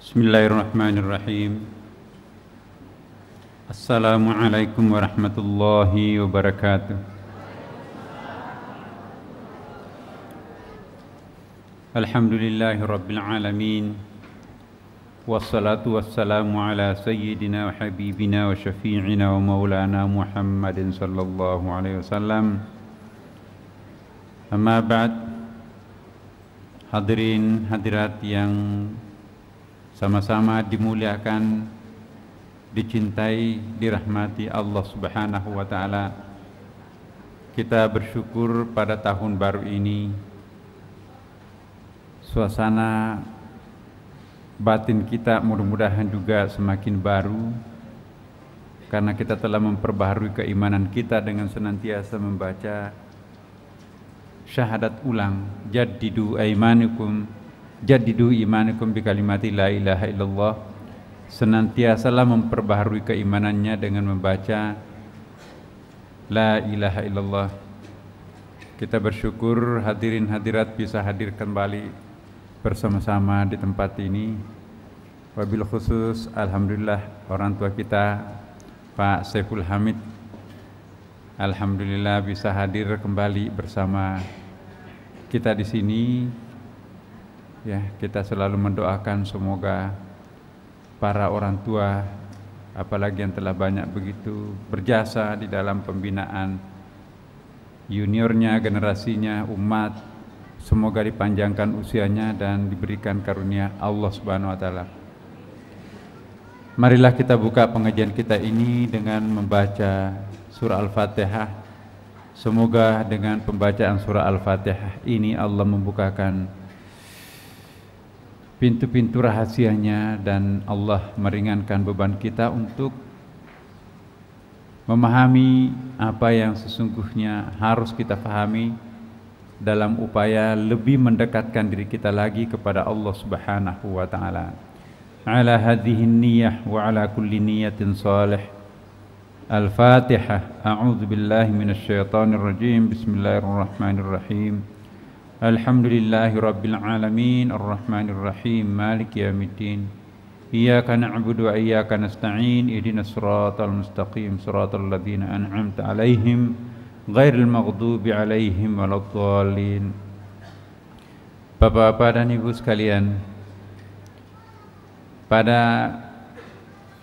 Bismillahirrahmanirrahim. Assalamualaikum warahmatullahi wabarakatuh. Alhamdulillahi rabbil alamin. Wassalatu wassalamu ala sayyidina wa habibina wa syafi'ina wa maulana Muhammadin sallallahu alaihi wasallam. Amma ba'd. Hadirin hadirat yang sama-sama dimuliakan, dicintai, dirahmati Allah Subhanahu wa taala. Kita bersyukur pada tahun baru ini suasana batin kita mudah-mudahan juga semakin baru karena kita telah memperbaharui keimanan kita dengan senantiasa membaca syahadat ulang, jaddidu imanikum bi kalimati la ilaha illallah. Senantiasalah memperbaharui keimanannya dengan membaca la ilaha illallah. Kita bersyukur hadirin hadirat bisa hadir kembali bersama-sama di tempat ini. Wabil khusus alhamdulillah orang tua kita Pak Saiful Hamid, alhamdulillah bisa hadir kembali bersama kita di sini. Ya, kita selalu mendoakan semoga para orang tua, apalagi yang telah banyak begitu berjasa di dalam pembinaan juniornya, generasinya, umat, semoga dipanjangkan usianya dan diberikan karunia Allah Subhanahu wa taala. Marilah kita buka pengajian kita ini dengan membaca surah Al-Fatihah. Semoga dengan pembacaan surah Al-Fatihah ini Allah membukakan pintu-pintu rahasianya dan Allah meringankan beban kita untuk memahami apa yang sesungguhnya harus kita pahami dalam upaya lebih mendekatkan diri kita lagi kepada Allah Subhanahu wa taala. Ala hadhihi niyyah wa ala kulli niyyatin salih. Al-Fatihah. A'udzu billahi minasyaitonir rajim. Bismillahirrahmanirrahim. Alhamdulillahi rabbil alamin, arrahmanir rahim, maliki yaumiddin. Iyyaka na'budu wa iyyaka nasta'in, ihdinas siratal mustaqim, siratal ladzina an'amta 'alaihim ghairil maghdubi 'alaihim waladdallin. Bapak-bapak dan Ibu sekalian, pada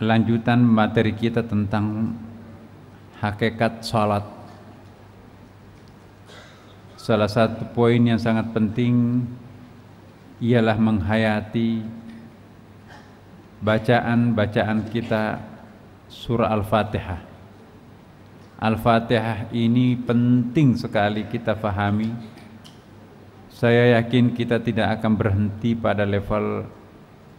lanjutan materi kita tentang hakikat salat, salah satu poin yang sangat penting ialah menghayati bacaan-bacaan kita surah Al-Fatihah. Al-Fatihah ini penting sekali kita fahami. Saya yakin kita tidak akan berhenti pada level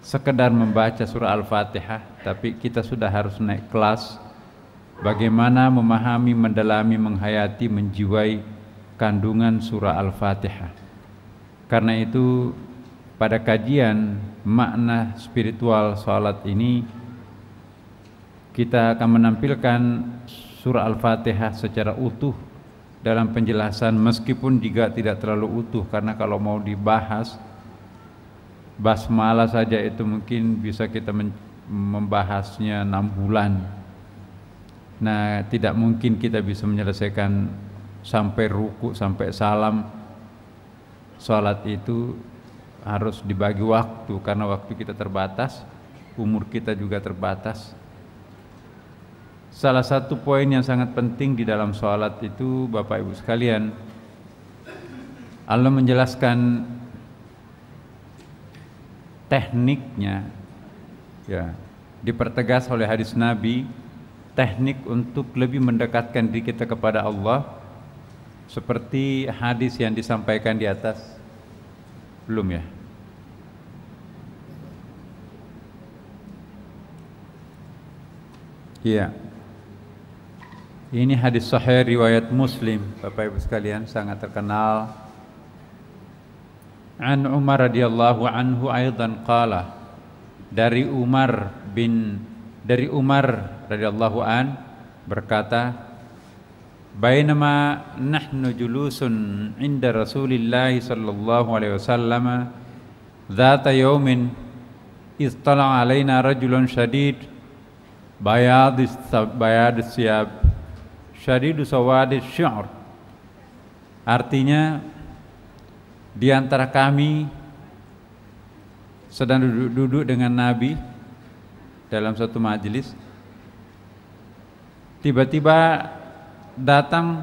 sekedar membaca surah Al-Fatihah, tapi kita sudah harus naik kelas bagaimana memahami, mendalami, menghayati, menjiwai kandungan surah Al-Fatihah. Karena itu pada kajian makna spiritual salat ini kita akan menampilkan surah Al-Fatihah secara utuh dalam penjelasan, meskipun juga tidak terlalu utuh, karena kalau mau dibahas basmalah saja itu mungkin bisa kita membahasnya 6 bulan. Nah, tidak mungkin kita bisa menyelesaikan sampai ruku, sampai salam. Salat itu harus dibagi waktu karena waktu kita terbatas, umur kita juga terbatas. Salah satu poin yang sangat penting di dalam salat itu, Bapak Ibu sekalian, Allah menjelaskan tekniknya, ya, dipertegas oleh hadis Nabi, teknik untuk lebih mendekatkan diri kita kepada Allah. Seperti hadis yang disampaikan di atas, belum ya? Iya. Ini hadis sahih riwayat Muslim, Bapak Ibu sekalian, sangat terkenal. An Umar radhiyallahu anhu aidan qala. Dari Umar radhiyallahu an berkata, Bainama nahnu julusun inda Rasulillah sallallahu alaihi wasallam dzata yaumin istala alaina rajulun syadid bayad siyab syadidu sawadis syu'r. Artinya di antara kami sedang duduk dengan Nabi dalam satu majelis, tiba-tiba datang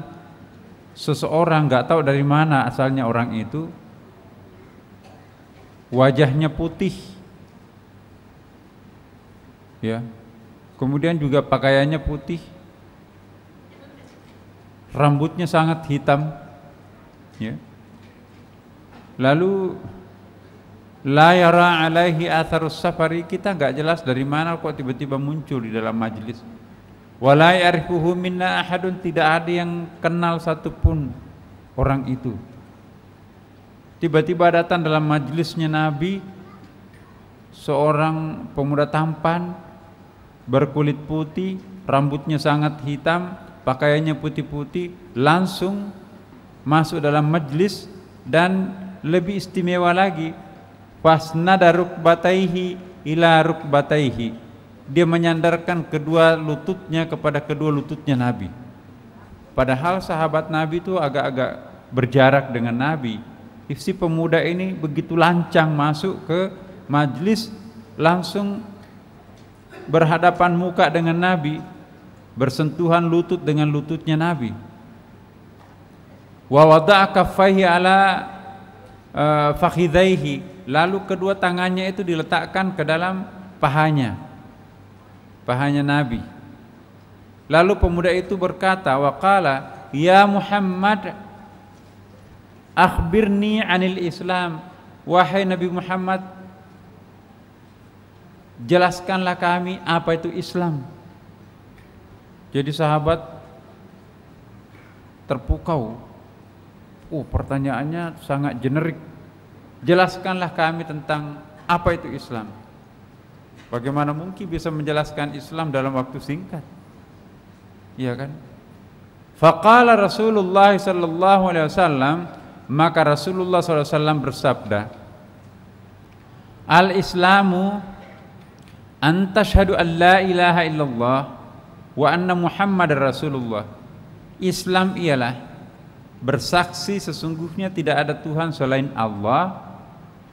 seseorang, nggak tahu dari mana asalnya orang itu, wajahnya putih, ya, kemudian juga pakaiannya putih, rambutnya sangat hitam, ya. Lalu la yara alaihi atharus safari, kita nggak jelas dari mana kok tiba-tiba muncul di dalam majelis. Wala ya'rifuhu minna ahadun, tidak ada yang kenal satupun orang itu. Tiba-tiba datang dalam majelisnya Nabi seorang pemuda tampan, berkulit putih, rambutnya sangat hitam, pakaiannya putih-putih, langsung masuk dalam majelis. Dan lebih istimewa lagi, fasnada rukbataihi ila rukbataihi, dia menyandarkan kedua lututnya kepada kedua lututnya Nabi. Padahal sahabat Nabi itu agak-agak berjarak dengan Nabi. Si pemuda ini begitu lancang masuk ke majelis, langsung berhadapan muka dengan Nabi, bersentuhan lutut dengan lututnya Nabi. Wa wada'a kaffaihi ala fakhidhaihi, lalu kedua tangannya itu diletakkan ke dalam pahanya Nabi. Lalu pemuda itu berkata, waqala ya Muhammad akhbirni anil Islam, wahai Nabi Muhammad, jelaskanlah kami apa itu Islam. Jadi sahabat terpukau. Pertanyaannya sangat generik. Jelaskanlah kami tentang apa itu Islam. Bagaimana mungkin bisa menjelaskan Islam dalam waktu singkat? Iya kan? Faqala Rasulullah sallallahu alaihi wasallam, maka Rasulullah sallallahu alaihi wasallam bersabda, Al-Islamu an tashhadu an la ilaha illallah wa anna Muhammadar Rasulullah. Islam ialah bersaksi sesungguhnya tidak ada Tuhan selain Allah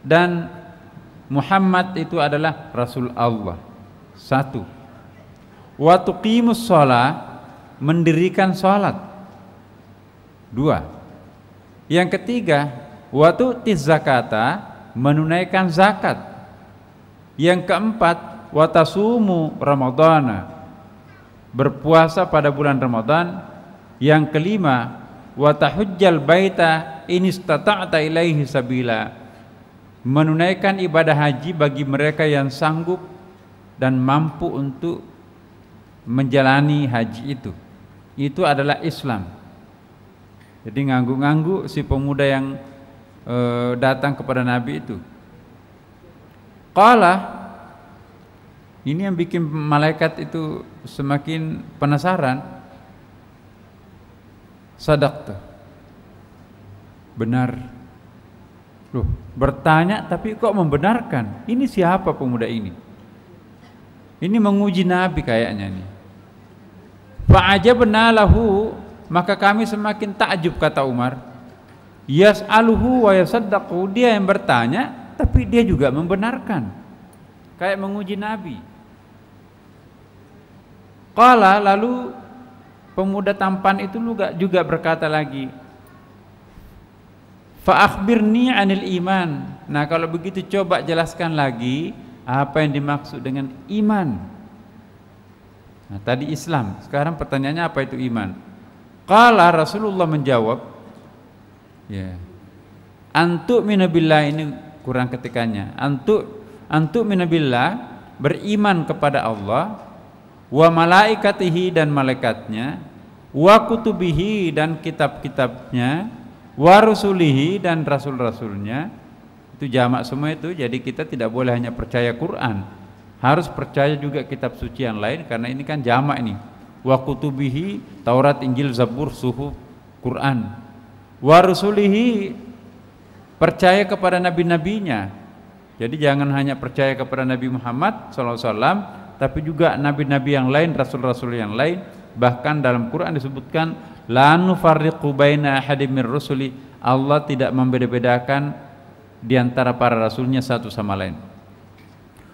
dan Muhammad itu adalah Rasul Allah. Satu. Wa tuqimus shalah, mendirikan salat. Dua. Yang ketiga, wa tu'tiz zakata, menunaikan zakat. Yang keempat, wa tasumu ramadhana, berpuasa pada bulan Ramadan. Yang kelima, wa tahujjal baita in istata'ta ilaihi sabila, menunaikan ibadah haji bagi mereka yang sanggup dan mampu untuk menjalani haji itu. Itu adalah Islam. Jadi ngangguk-ngangguk si pemuda yang datang kepada Nabi itu. Qala, ini yang bikin malaikat itu semakin penasaran. Sadaqta, benar. Loh, bertanya tapi kok membenarkan? Ini siapa pemuda ini? Ini menguji Nabi kayaknya nih. Fa'ajabna lahu, maka kami semakin takjub, kata Umar. Yas'aluhu wa yasaddaqu, dia yang bertanya tapi dia juga membenarkan. Kayak menguji Nabi. Qala, lalu pemuda tampan itu juga berkata lagi, fa akhbirni anil iman. Nah, kalau begitu coba jelaskan lagi apa yang dimaksud dengan iman. Nah, tadi Islam, sekarang pertanyaannya apa itu iman? Qala, Rasulullah menjawab, ya, antu'minu billah, ini kurang ketikannya. Antu'minu billah, beriman kepada Allah, wa malaikatihi, dan malaikatnya, wa kutubihi, dan kitab-kitabnya, wa rusulihi, dan rasul-rasulnya. Itu jamak semua itu. Jadi kita tidak boleh hanya percaya Quran, harus percaya juga kitab suci yang lain, karena ini kan jamak ini. Wa kutubihi, Taurat, Injil, Zabur, Suhuf, Quran. Wa rusulihi, percaya kepada nabi-nabinya. Jadi jangan hanya percaya kepada Nabi Muhammad SAW, tapi juga nabi-nabi yang lain, rasul-rasul yang lain. Bahkan dalam Quran disebutkan la nufarriqu baina ahadin mir rusuli, Allah tidak membeda-bedakan di antara para rasulnya satu sama lain.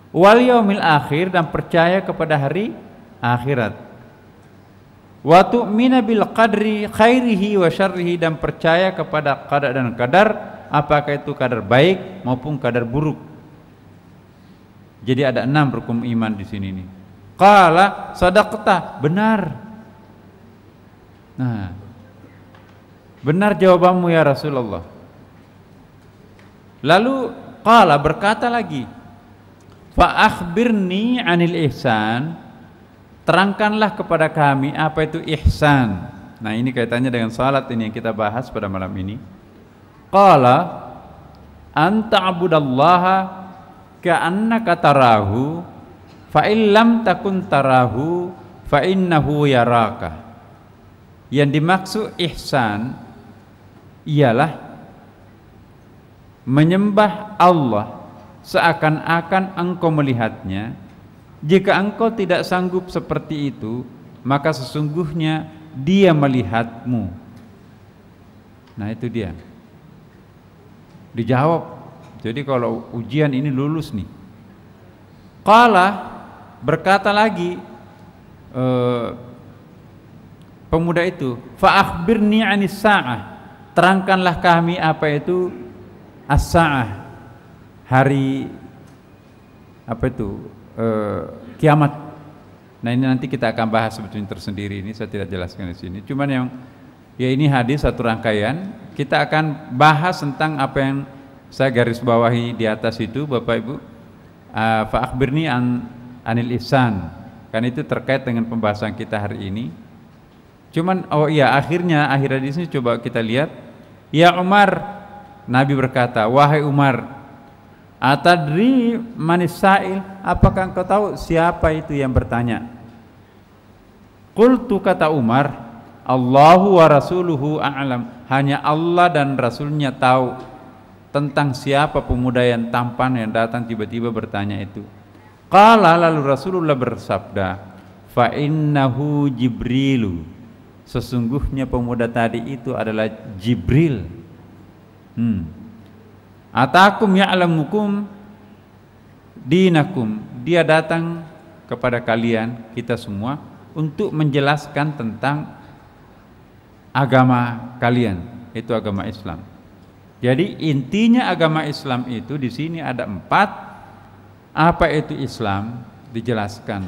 Wal yaumil akhir, dan percaya kepada hari akhirat. Wa tu'mina bil qadri khairihi wa syarrihi, dan percaya kepada qadar dan qadar, apakah itu qadar baik maupun qadar buruk. Jadi ada 6 rukun iman di sini nih. Qala sadaqta, benar. Nah, benar jawabanmu ya Rasulullah. Lalu qala, berkata lagi, fa akhbirni 'anil ihsan, terangkanlah kepada kami apa itu ihsan. Nah, ini kaitannya dengan salat ini yang kita bahas pada malam ini. Qala anta abudallaha ka'annaka tarahu fa illam takun tarahu fa innahu yaraka. Yang dimaksud ihsan ialah menyembah Allah seakan-akan engkau melihatnya. Jika engkau tidak sanggup seperti itu, maka sesungguhnya Dia melihatmu. Nah, itu dia. Dijawab. Jadi kalau ujian ini lulus nih. Qala, berkata lagi pemuda itu, fa akhbirni 'anis sa'ah, terangkanlah kami apa itu as-sa'ah, hari apa itu kiamat. Nah, ini nanti kita akan bahas sebetulnya tersendiri, ini saya tidak jelaskan di sini. Cuman yang ya ini hadis satu rangkaian, kita akan bahas tentang apa yang saya garis bawahi di atas itu, Bapak Ibu. Fa akhbirni anil ihsan, kan itu terkait dengan pembahasan kita hari ini. Cuman oh iya, akhir hadis ini coba kita lihat. Ya Umar, Nabi berkata, wahai Umar, atadri manis sa'il, apakah engkau tahu siapa itu yang bertanya? Qultu, kata Umar, Allahu wa rasuluhu a'lam, hanya Allah dan Rasulnya tahu tentang siapa pemuda yang tampan yang datang tiba-tiba bertanya itu. Qala, lalu Rasulullah bersabda, fa innahu Jibrilu, sesungguhnya pemuda tadi itu adalah Jibril. Atakum ya'lamukum dinakum, dia datang kepada kalian, kita semua, untuk menjelaskan tentang agama kalian, itu agama Islam. Jadi intinya agama Islam itu di sini ada 4. Apa itu Islam? Dijelaskan.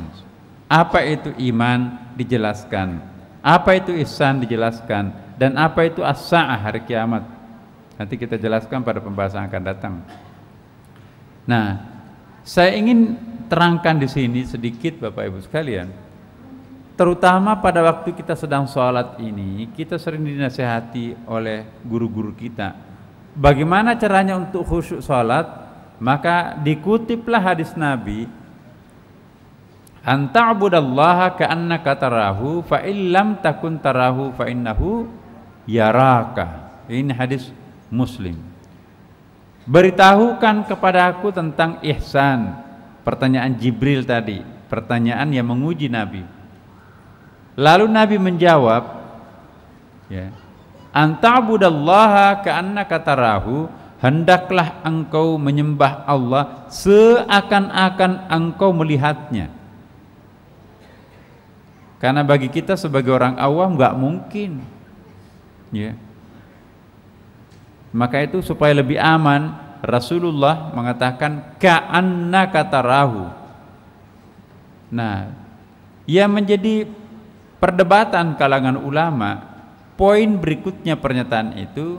Apa itu iman? Dijelaskan. Apa itu ihsan? Dijelaskan. Dan apa itu as-sa'ah, hari kiamat? Nanti kita jelaskan pada pembahasan akan datang. Nah, saya ingin terangkan di sini sedikit Bapak Ibu sekalian. Terutama pada waktu kita sedang sholat ini, kita sering dinasihati oleh guru-guru kita. Bagaimana caranya untuk khusyuk sholat? Maka dikutiplah hadis Nabi, anta'budallaha ka'annaka tarahu fa illam takun tarahu fa innahu yaraka. Ini hadis Muslim. Beritahukan kepada aku tentang ihsan. Pertanyaan Jibril tadi, pertanyaan yang menguji Nabi. Lalu Nabi menjawab, ya, anta'budallaha ka'annaka tarahu, hendaklah engkau menyembah Allah seakan-akan engkau melihatnya. Karena bagi kita sebagai orang awam nggak mungkin, ya. Maka itu supaya lebih aman, Rasulullah mengatakan ka'annaka tarahu. Nah, yang menjadi perdebatan kalangan ulama, poin berikutnya pernyataan itu,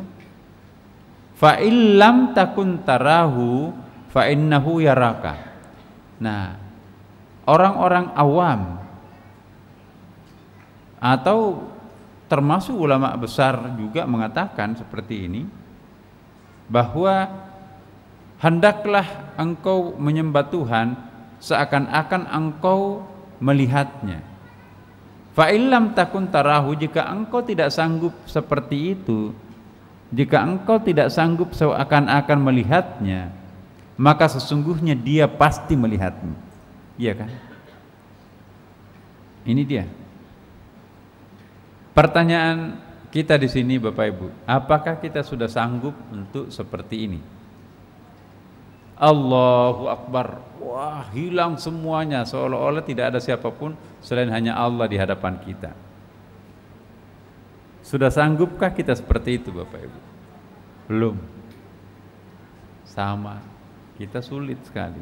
fa illam takun tarahu fa innahu yaraka. Nah, orang-orang awam atau termasuk ulama besar juga mengatakan seperti ini, bahwa hendaklah engkau menyembah Tuhan seakan-akan engkau melihatnya. Fa illam takun tarahu, jika engkau tidak sanggup seperti itu, jika engkau tidak sanggup seakan-akan melihatnya, maka sesungguhnya dia pasti melihatmu. Iya kan? Ini dia. Pertanyaan kita di sini Bapak Ibu, apakah kita sudah sanggup untuk seperti ini? Allahu Akbar, wah hilang semuanya, seolah-olah tidak ada siapapun selain hanya Allah di hadapan kita. Sudah sanggupkah kita seperti itu Bapak Ibu? Belum. Sama, kita sulit sekali.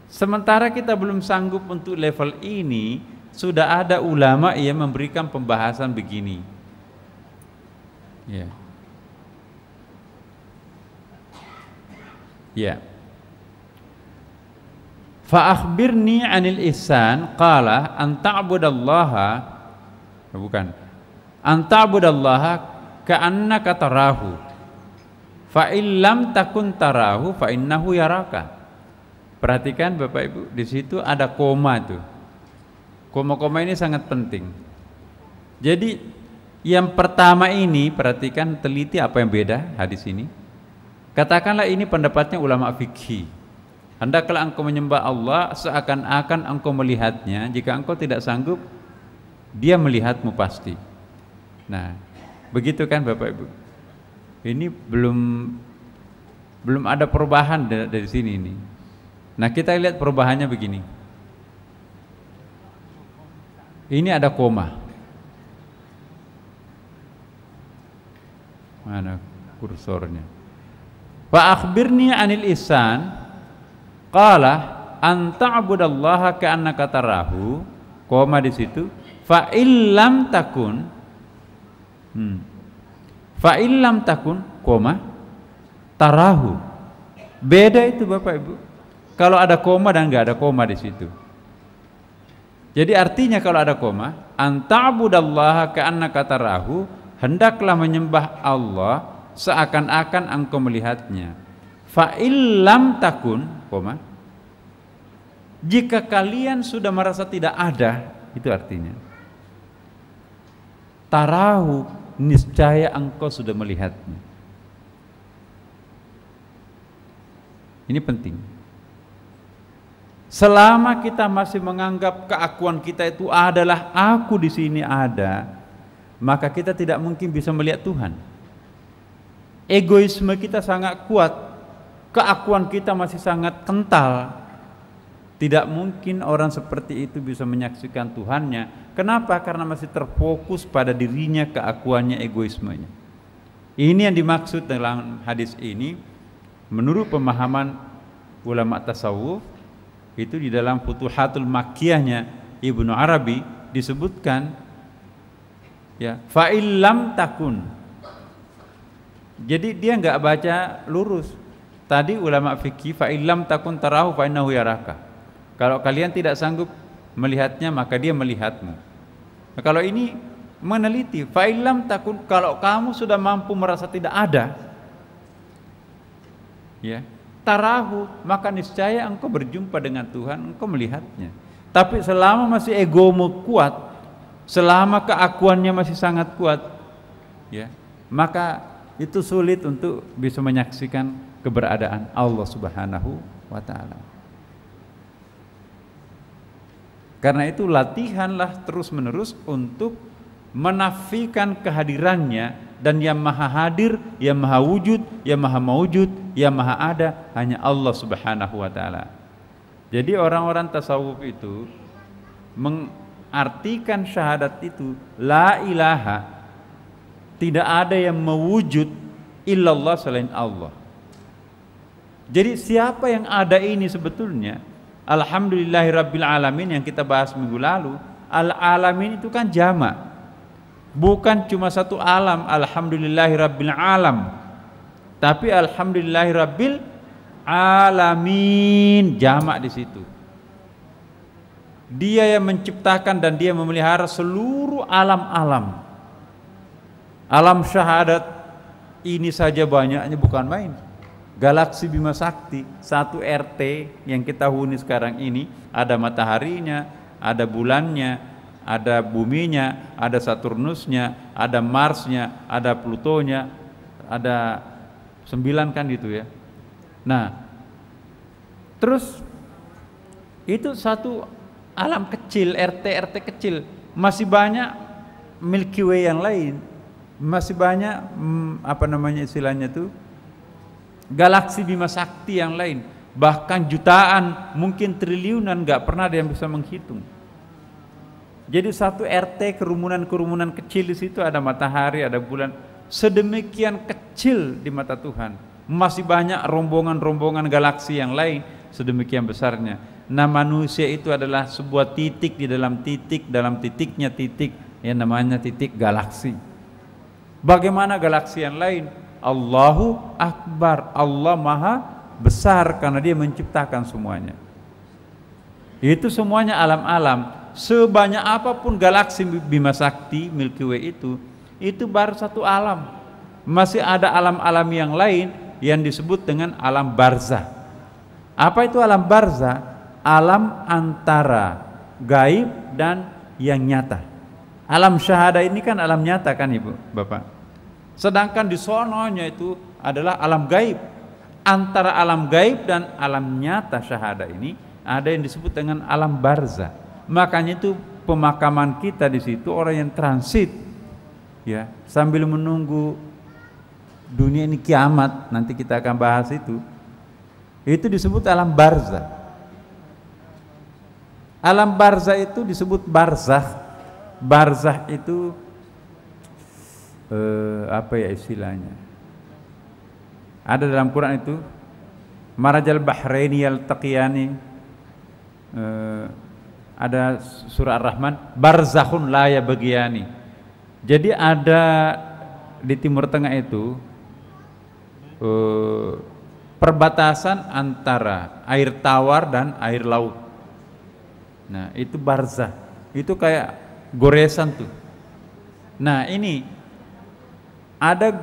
Sementara kita belum sanggup untuk level ini, sudah ada ulama yang memberikan pembahasan begini. Ya. Ya. Fa akhbirni 'anil ihsan qala an ta'budallaha bukan an ta'budallaha ka'annaka tarahu fa illam takun tarahu fa innahu yaraka. Perhatikan Bapak Ibu, di situ ada koma tuh. Koma-koma ini sangat penting. Jadi yang pertama ini, perhatikan, teliti apa yang beda hadis ini. Katakanlah ini pendapatnya ulama fikih. Hendaklah engkau menyembah Allah seakan-akan engkau melihatnya. Jika engkau tidak sanggup, dia melihatmu pasti. Nah, begitu kan Bapak Ibu. Ini belum ada perubahan dari sini ini. Nah, kita lihat perubahannya begini. Ini ada koma. Mana kursornya? Fa akhbirni 'anil ihsan qala an ta'budallaha ka'annaka tarahu, koma di situ, fa illam takun fa illam takun, koma, tarahu. Beda itu Bapak Ibu. Kalau ada koma dan enggak ada koma di situ. Jadi artinya kalau ada koma, an ta'budallaha ka'annaka tarahu, hendaklah menyembah Allah seakan-akan engkau melihatnya. Fa illam takun, koma, jika kalian sudah merasa tidak ada, itu artinya tarahu, niscaya engkau sudah melihatnya. Ini penting. Selama kita masih menganggap keakuan kita itu adalah aku di sini ada, maka kita tidak mungkin bisa melihat Tuhan. Egoisme kita sangat kuat, keakuan kita masih sangat kental. Tidak mungkin orang seperti itu bisa menyaksikan Tuhannya. Kenapa? Karena masih terfokus pada dirinya, keakuannya, egoismenya. Ini yang dimaksud dalam hadis ini. Menurut pemahaman ulama tasawuf, itu di dalam Futuhatul Makkiyahnya Ibnu Arabi disebutkan, ya, fa illam takun. Jadi dia enggak baca lurus. Tadi ulama fikih fa illam takun tarahu fa innahu yaraka. Kalau kalian tidak sanggup melihatnya, maka dia melihatmu. Nah, kalau ini meneliti fa illam takun, kalau kamu sudah mampu merasa tidak ada, ya, tarahu, maka niscaya engkau berjumpa dengan Tuhan, engkau melihatnya. Tapi selama masih egomu kuat, selama keakuannya masih sangat kuat, ya, maka itu sulit untuk bisa menyaksikan keberadaan Allah Subhanahu wa ta'ala. Karena itu latihanlah terus-menerus untuk menafikan kehadirannya, dan yang maha hadir, yang maha wujud, yang maha maujud, yang maha ada hanya Allah Subhanahu wa ta'ala. Jadi orang-orang tasawuf itu mengartikan syahadat itu la ilaha, tidak ada yang mewujud illallah selain Allah. Jadi siapa yang ada ini sebetulnya? Alhamdulillahirabbil alamin yang kita bahas minggu lalu. Al-alamin itu kan jamak, bukan cuma satu alam, alhamdulillahirabbil alam, tapi alhamdulillahirabbil alamin, jamak di situ. Dia yang menciptakan dan dia memelihara seluruh alam-alam. Alam syahadat ini saja banyaknya bukan main. Galaksi Bima Sakti, 1 RT yang kita huni sekarang ini, ada mataharinya, ada bulannya, ada buminya, ada Saturnusnya, ada Marsnya, ada Plutonya, ada 9 kan gitu ya. Nah, terus itu satu alam kecil, RT kecil, masih banyak Milky Way yang lain, masih banyak apa namanya istilahnya tuh, galaksi Bima Sakti yang lain, bahkan jutaan, mungkin triliunan, nggak pernah ada yang bisa menghitung. Jadi satu RT kerumunan kecil di situ, ada matahari, ada bulan, sedemikian kecil di mata Tuhan. Masih banyak rombongan-rombongan galaksi yang lain sedemikian besarnya. Nah, manusia itu adalah sebuah titik di dalam titik, dalam titiknya titik yang namanya titik galaksi. Bagaimana galaksi yang lain? Allahu Akbar, Allah Maha Besar karena Dia menciptakan semuanya. Itu semuanya alam-alam. Sebanyak apapun galaksi Bima Sakti, Milky Way itu baru satu alam. Masih ada alam-alam yang lain yang disebut dengan alam barzah. Apa itu alam barzah? Alam antara gaib dan yang nyata. Alam syahada ini kan alam nyata kan Ibu, Bapak. Sedangkan di sononya itu adalah alam gaib. Antara alam gaib dan alam nyata syahada ini ada yang disebut dengan alam barzah. Makanya itu pemakaman kita di situ orang yang transit, ya, sambil menunggu dunia ini kiamat, nanti kita akan bahas itu disebut alam barzah. Alam barzah itu disebut barzakh. Barzakh itu apa ya istilahnya, ada dalam Quran itu marajal bahraini yaltaqiyani, ada surah Ar-Rahman, barzakhun la yabghiyani. Jadi ada di Timur Tengah itu perbatasan antara air tawar dan air laut. Nah, itu barzah. Itu kayak goresan tuh. Nah, ini ada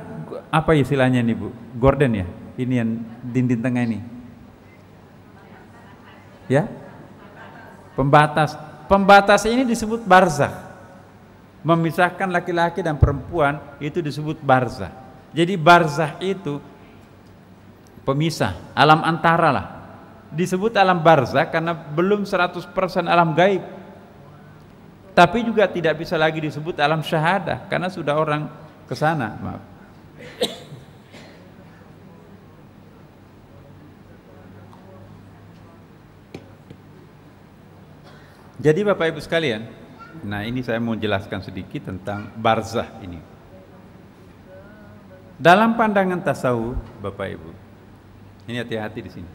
apa istilahnya nih Bu? Gorden ya? Ini yang dinding tengah ini. Ya? Pembatas. Pembatas ini disebut barzakh. Memisahkan laki-laki dan perempuan itu disebut barzakh. Jadi barzakh itu pemisah, alam antara lah. Disebut alam barzakh karena belum 100% alam gaib. Tapi juga tidak bisa lagi disebut alam syahadah karena sudah orang ke sana, maaf. Jadi Bapak Ibu sekalian, nah ini saya mau jelaskan sedikit tentang barzakh ini. Dalam pandangan tasawuf, Bapak Ibu, ini hati-hati di sini.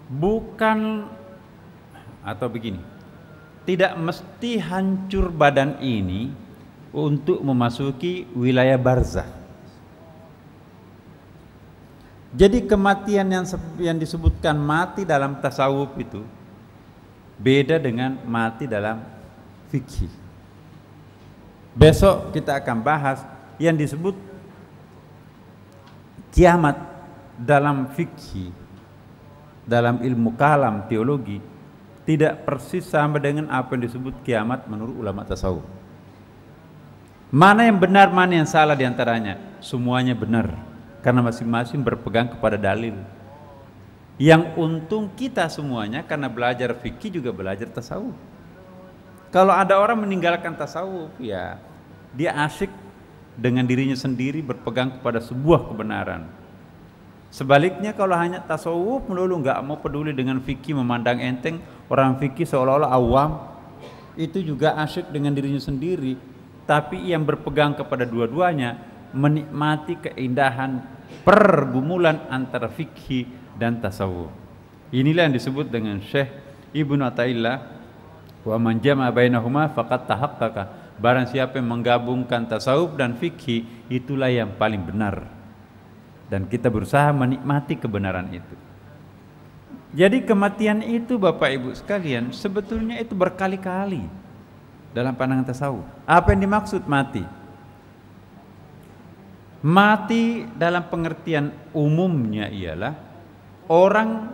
Bukan atau begini, tidak mesti hancur badan ini untuk memasuki wilayah barzakh. Jadi kematian yang disebutkan mati dalam tasawuf itu beda dengan mati dalam fikih. Besok kita akan bahas yang disebut kiamat dalam fikih, dalam ilmu kalam, teologi, tidak persis sama dengan apa yang disebut kiamat menurut ulama tasawuf. Mana yang benar, mana yang salah diantaranya? Semuanya benar, karena masing-masing berpegang kepada dalil. Yang untung kita semuanya karena belajar fikih juga belajar tasawuf. Kalau ada orang meninggalkan tasawuf, ya dia asyik dengan dirinya sendiri berpegang kepada sebuah kebenaran. Sebaliknya kalau hanya tasawuf melulu, nggak mau peduli dengan fikih, memandang enteng orang fikih seolah-olah awam, itu juga asyik dengan dirinya sendiri. Tapi yang berpegang kepada dua-duanya menikmati keindahan pergumulan antara fikih dan tasawuf. Inilah yang disebut dengan Syekh Ibnu Athaillah, wa man jama'a bainahuma faqad tahaqqaqa. Barang siapa yang menggabungkan tasawuf dan fikih, itulah yang paling benar. Dan kita berusaha menikmati kebenaran itu. Jadi kematian itu Bapak Ibu sekalian sebetulnya itu berkali-kali dalam pandangan tasawuf. Apa yang dimaksud mati? Mati dalam pengertian umumnya ialah orang,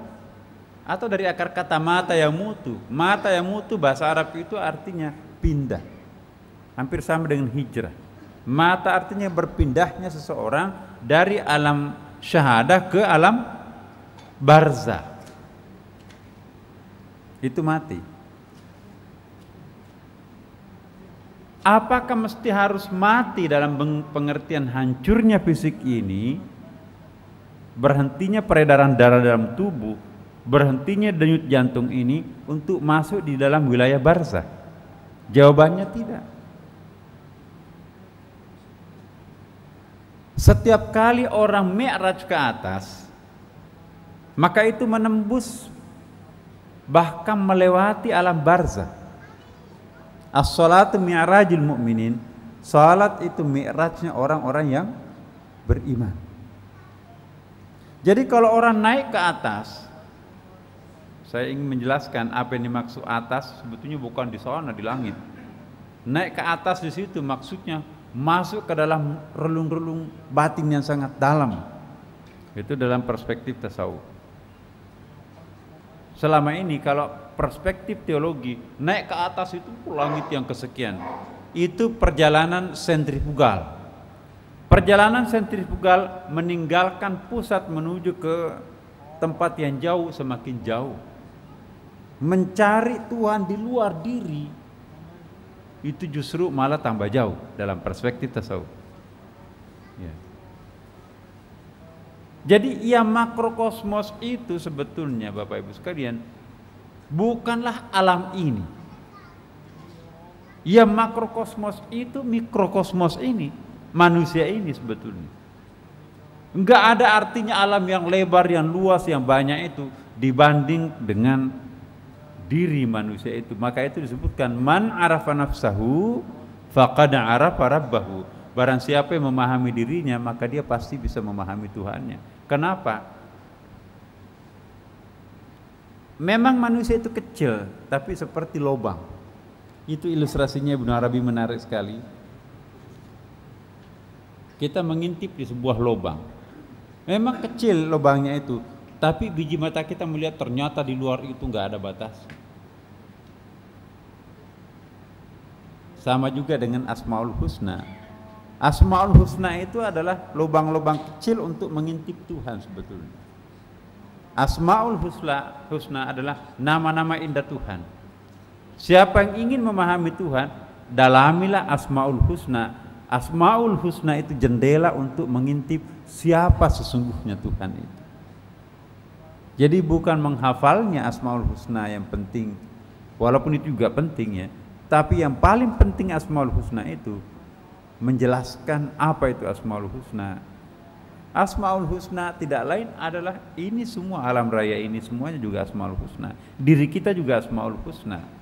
atau dari akar kata mata yang mutu. Mata yang mutu bahasa Arab itu artinya pindah. Hampir sama dengan hijrah. Mata artinya berpindahnya seseorang dari alam syahadah ke alam barzah. Itu mati. Apakah mesti harus mati dalam pengertian hancurnya fisik ini, berhentinya peredaran darah dalam tubuh, berhentinya denyut jantung ini untuk masuk di dalam wilayah barzah? Jawabannya tidak. Setiap kali orang mi'raj ke atas, maka itu menembus bahkan melewati alam barzah. As-salatu mi'rajul mu'minin. Salat itu mi'rajnya orang-orang yang beriman. Jadi kalau orang naik ke atas, saya ingin menjelaskan apa yang dimaksud atas, sebetulnya bukan di sana, di langit. Naik ke atas di situ maksudnya masuk ke dalam relung-relung batin yang sangat dalam. Itu dalam perspektif tasawuf. Selama ini kalau perspektif teologi, naik ke atas itu langit yang kesekian, itu perjalanan sentrifugal. Perjalanan sentrifugal meninggalkan pusat menuju ke tempat yang jauh semakin jauh. Mencari Tuhan di luar diri itu justru malah tambah jauh dalam perspektif tasawuf. Ya. Jadi yang makrokosmos itu sebetulnya Bapak Ibu sekalian bukanlah alam ini. Yang makrokosmos itu mikrokosmos ini, manusia ini sebetulnya. Enggak ada artinya alam yang lebar, yang luas, yang banyak itu dibanding dengan diri manusia itu. Maka itu disebutkan man arafa nafsahu faqad arafa rabbahu. Barang siapa yang memahami dirinya, maka dia pasti bisa memahami Tuhannya. Kenapa? Memang manusia itu kecil, tapi seperti lubang. Itu ilustrasinya Ibnu Arabi menarik sekali. Kita mengintip di sebuah lubang. Memang kecil lubangnya itu, tapi biji mata kita melihat ternyata di luar itu nggak ada batas. Sama juga dengan Asmaul Husna. Asmaul Husna itu adalah lubang-lubang kecil untuk mengintip Tuhan sebetulnya. Asmaul Husna adalah nama-nama indah Tuhan. Siapa yang ingin memahami Tuhan, dalamilah Asmaul Husna. Asmaul Husna itu jendela untuk mengintip siapa sesungguhnya Tuhan itu. Jadi bukan menghafalnya Asmaul Husna yang penting, walaupun itu juga penting ya, tapi yang paling penting Asmaul Husna itu menjelaskan apa itu Asmaul Husna. Asmaul Husna tidak lain adalah ini semua alam raya ini semuanya juga Asmaul Husna. Diri kita juga Asmaul Husna.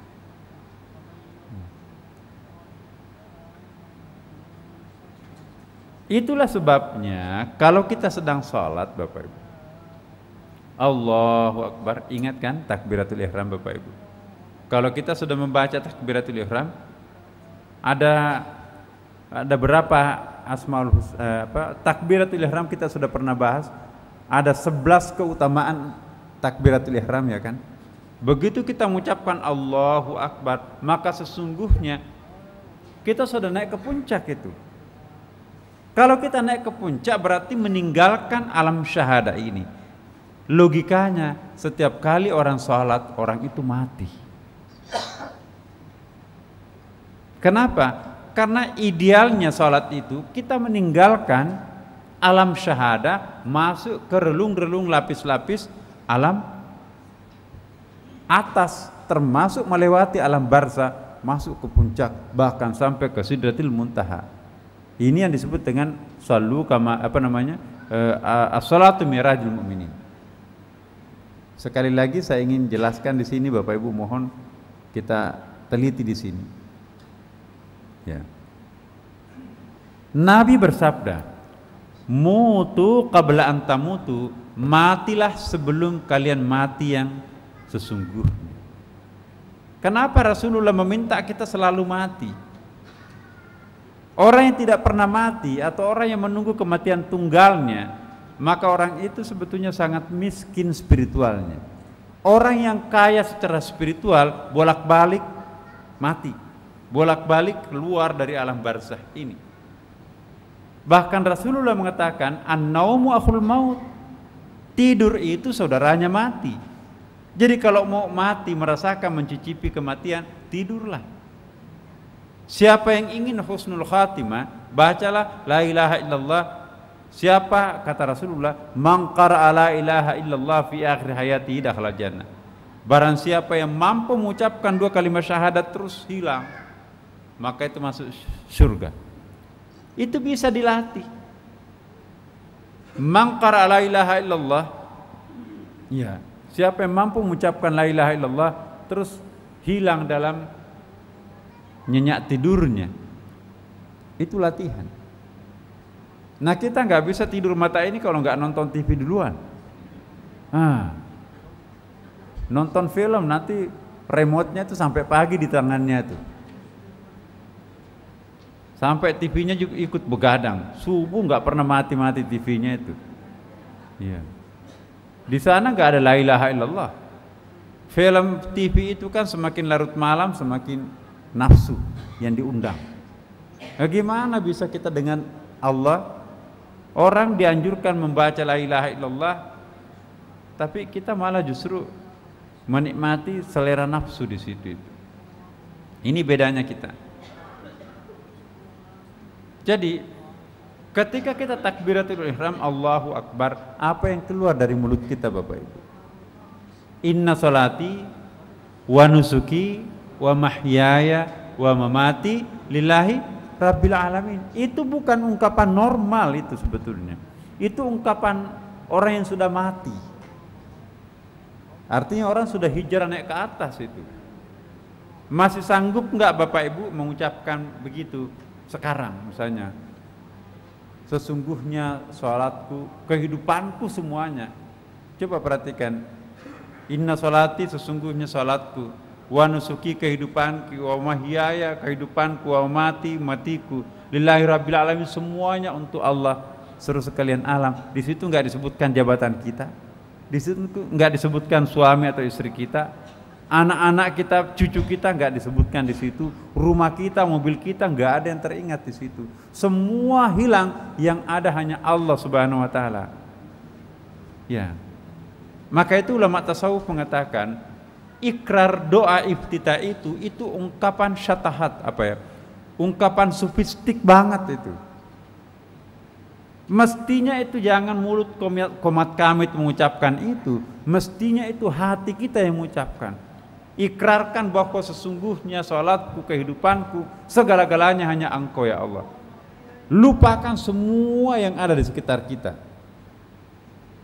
Itulah sebabnya kalau kita sedang sholat Bapak Ibu, Allahu Akbar, ingat kan takbiratul ihram Bapak Ibu. Kalau kita sudah membaca takbiratul ihram, ada berapa Asmaul Husna, takbiratul ihram kita sudah pernah bahas. Ada 11 keutamaan takbiratul ihram ya kan. Begitu kita mengucapkan Allahu Akbar, maka sesungguhnya kita sudah naik ke puncak itu. Kalau kita naik ke puncak berarti meninggalkan alam syahadah ini. Logikanya setiap kali orang sholat, orang itu mati. Kenapa? Karena idealnya sholat itu kita meninggalkan alam syahadah, masuk ke relung-relung lapis-lapis alam atas, termasuk melewati alam barzah, masuk ke puncak, bahkan sampai ke Sidratil Muntaha. Ini yang disebut dengan shallu kama as-salatu mi'rajul mu'minin. Sekali lagi saya ingin jelaskan di sini Bapak Ibu, mohon kita teliti di sini. Ya. Nabi bersabda, mutu qabla an tamutu, matilah sebelum kalian mati yang sesungguhnya. Kenapa Rasulullah meminta kita selalu mati? Orang yang tidak pernah mati atau orang yang menunggu kematian tunggalnya, maka orang itu sebetulnya sangat miskin spiritualnya. Orang yang kaya secara spiritual bolak-balik mati, bolak-balik keluar dari alam barzah ini. Bahkan Rasulullah mengatakan, an-naumu akhul maut. Tidur itu saudaranya mati. Jadi kalau mau mati, merasakan, mencicipi kematian, tidurlah. Siapa yang ingin husnul khatimah, bacalah la ilaha illallah. Siapa, kata Rasulullah, man qara'a la ilaha illallah fi akhir hayati dakhala jannah. Barang siapa yang mampu mengucapkan 2 kalimat syahadat terus hilang, maka itu masuk surga. Itu bisa dilatih. Man qara'a la ilaha illallah, ya, siapa yang mampu mengucapkan la ilaha illallah terus hilang dalam nyenyak tidurnya, itu latihan. Nah, kita nggak bisa tidur mata ini kalau nggak nonton TV duluan. Nonton film nanti remote-nya tuh sampai pagi di tangannya tuh, sampai TV-nya juga ikut begadang. Subuh nggak pernah mati-mati TV-nya itu. Iya. Di sana nggak ada la ilaha illallah. Film TV itu kan semakin larut malam semakin nafsu yang diundang. Nah, gimana bisa kita dengan Allah? Orang dianjurkan membaca la ilaha illallah, tapi kita malah justru menikmati selera nafsu di situ. Ini bedanya kita. Jadi ketika kita takbiratul ihram Allahu Akbar, apa yang keluar dari mulut kita Bapak Ibu? Inna salati wa nusuki wa mahyaya wa mamati lillahi rabbil alamin. Itu bukan ungkapan normal itu sebetulnya. Itu ungkapan orang yang sudah mati. Artinya orang sudah hijrah naik ke atas itu. Masih sanggup enggak Bapak Ibu mengucapkan begitu sekarang misalnya? Sesungguhnya sholatku, kehidupanku semuanya. Coba perhatikan. Inna sholati, sesungguhnya sholatku, wa nusuki, kehidupanku, wa mahyaya, kehidupanku, wa mati, matiku, lillahi rabbil alamin, semuanya untuk Allah seluruh sekalian alam. Di situ enggak disebutkan jabatan kita, di situ enggak disebutkan suami atau istri kita, anak-anak kita, cucu kita enggak disebutkan di situ, rumah kita, mobil kita enggak ada yang teringat di situ. Semua hilang, yang ada hanya Allah Subhanahu wa taala. Ya. Maka itu ulama tasawuf mengatakan ikrar doa iftitah itu ungkapan syatahat, apa ya? Ungkapan sofistik banget itu. Mestinya itu jangan mulut komat kamit mengucapkan itu, mestinya itu hati kita yang mengucapkan. Ikrarkan bahwa sesungguhnya salatku, kehidupanku, segala-galanya hanya Engkau ya Allah. Lupakan semua yang ada di sekitar kita.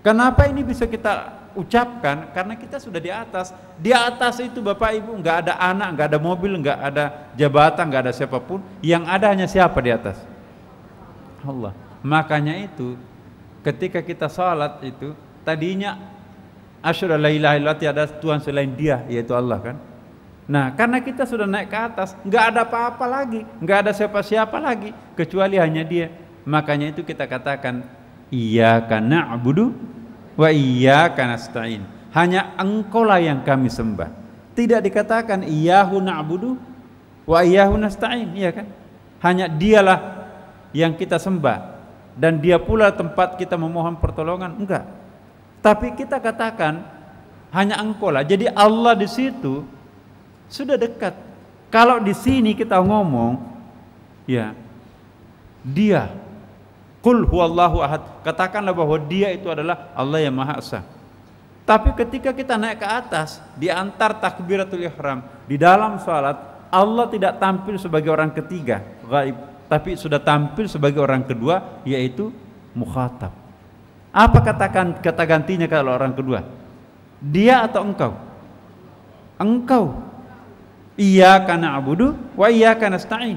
Kenapa ini bisa kita ucapkan? Karena kita sudah di atas. Di atas itu Bapak Ibu nggak ada anak, nggak ada mobil, nggak ada jabatan, nggak ada siapapun. Yang ada hanya siapa di atas? Allah. Makanya itu ketika kita salat itu tadinya asyhadu la ilaha illallah, tiada Tuhan selain Dia, yaitu Allah kan. Nah, karena kita sudah naik ke atas, nggak ada apa-apa lagi, nggak ada siapa-siapa lagi kecuali hanya Dia. Makanya itu kita katakan iyyaka na'budu wa iyyaka nasta'in. Hanya Engkaulah yang kami sembah. Tidak dikatakan iyyahu na'budu wa iyyahu nasta'in, iya kan? Hanya Dialah yang kita sembah dan Dia pula tempat kita memohon pertolongan, enggak. Tapi kita katakan hanya Engkaulah. Jadi Allah di situ sudah dekat. Kalau di sini kita ngomong ya Dia, qul huwallahu ahad, katakanlah bahwa Dia itu adalah Allah yang Maha Esa. Tapi ketika kita naik ke atas, di antar takbiratul ihram, di dalam salat, Allah tidak tampil sebagai orang ketiga, gaib, tapi sudah tampil sebagai orang kedua, yaitu mukhatab. Apa kata gantinya kalau orang kedua? Dia atau engkau? Engkau. Iyyaka na'budu wa iyyaka nasta'in.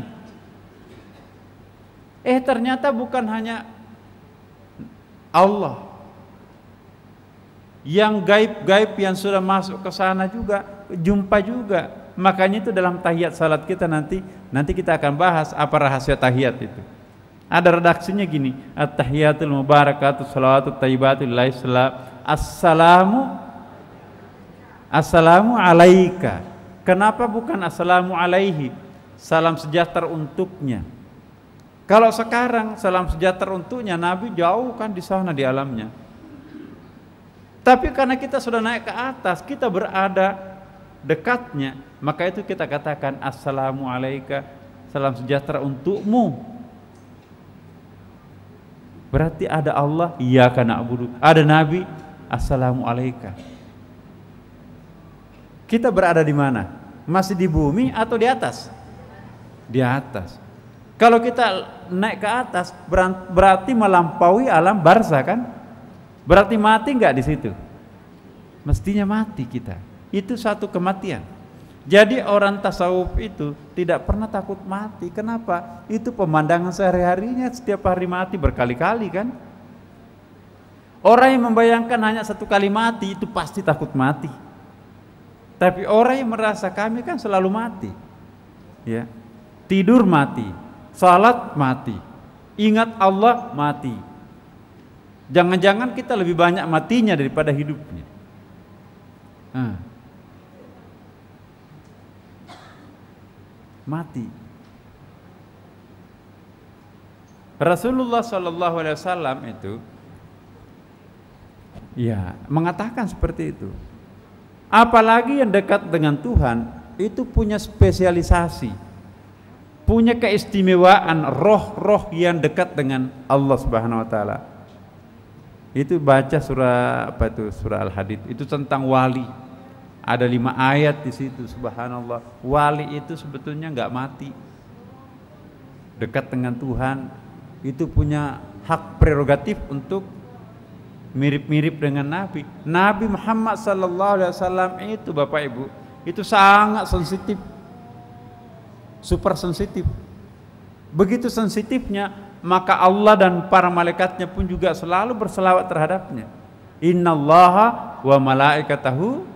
Ternyata bukan hanya Allah yang gaib-gaib yang sudah masuk ke sana juga, jumpa juga. Makanya itu dalam tahiyat salat kita nanti kita akan bahas apa rahasia tahiyat itu. Ada redaksinya gini, at-tahiyatul mubarakatuh shalawatut thayyibatul lillahi assalamu alaika. Kenapa bukan assalamu alaihi? Salam sejahtera untuknya. Kalau sekarang salam sejahtera untuknya, Nabi jauh kan di sana di alamnya. Tapi karena kita sudah naik ke atas, kita berada dekatnya, maka itu kita katakan assalamu alaika, salam sejahtera untukmu. Berarti ada Allah, iyyaka na'budu, ada Nabi, assalamu alaika. Kita berada di mana? Masih di bumi atau di atas? Di atas. Kalau kita naik ke atas berarti melampaui alam barzah kan? Berarti mati enggak di situ? Mestinya mati kita. Itu satu kematian. Jadi orang tasawuf itu tidak pernah takut mati. Kenapa? Itu pemandangan sehari-harinya, setiap hari mati berkali-kali kan? Orang yang membayangkan hanya satu kali mati itu pasti takut mati. Tapi orang yang merasa kami kan selalu mati. Ya. Tidur mati, salat mati, ingat Allah mati. Jangan-jangan kita lebih banyak matinya daripada hidupnya. Mati. Rasulullah Shallallahu Alaihi Wasallam itu ya mengatakan seperti itu. Apalagi yang dekat dengan Tuhan itu punya spesialisasi, punya keistimewaan roh-roh yang dekat dengan Allah Subhanahu Wa Taala. Itu baca surah apa itu, surah Al-Hadid itu tentang wali. Ada 5 ayat di situ. Subhanallah, wali itu sebetulnya nggak mati, dekat dengan Tuhan, itu punya hak prerogatif untuk mirip-mirip dengan Nabi. Nabi Muhammad sallallahu alaihi wasallam itu Bapak Ibu, itu sangat sensitif, super sensitif. Begitu sensitifnya, maka Allah dan para malaikatnya pun juga selalu berselawat terhadapnya. Innallaha wa malaikatahu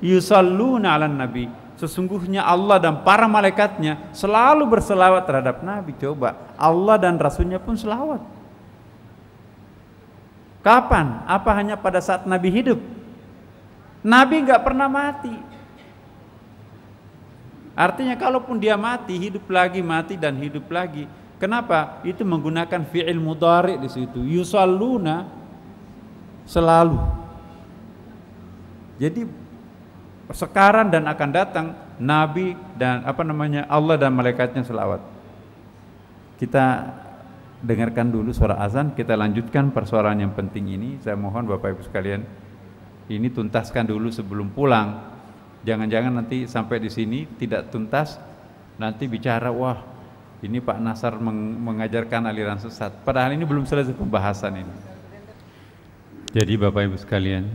yusalluna 'alan nabi. Sesungguhnya Allah dan para malaikatnya selalu berselawat terhadap Nabi. Coba, Allah dan Rasulnya pun selawat. Kapan? Apa hanya pada saat Nabi hidup? Nabi nggak pernah mati. Artinya kalaupun dia mati, hidup lagi, mati dan hidup lagi. Kenapa? Itu menggunakan fi'il mudhari di situ. Yusalluna, selalu. Jadi sekarang dan akan datang Nabi dan Allah dan malaikatnya selawat. Kita dengarkan dulu suara azan, kita lanjutkan persoalan yang penting ini. Saya mohon Bapak Ibu sekalian, ini tuntaskan dulu sebelum pulang. Jangan-jangan nanti sampai di sini tidak tuntas, nanti bicara wah ini Pak Nasar mengajarkan aliran sesat. Padahal ini belum selesai pembahasan ini. Jadi Bapak Ibu sekalian,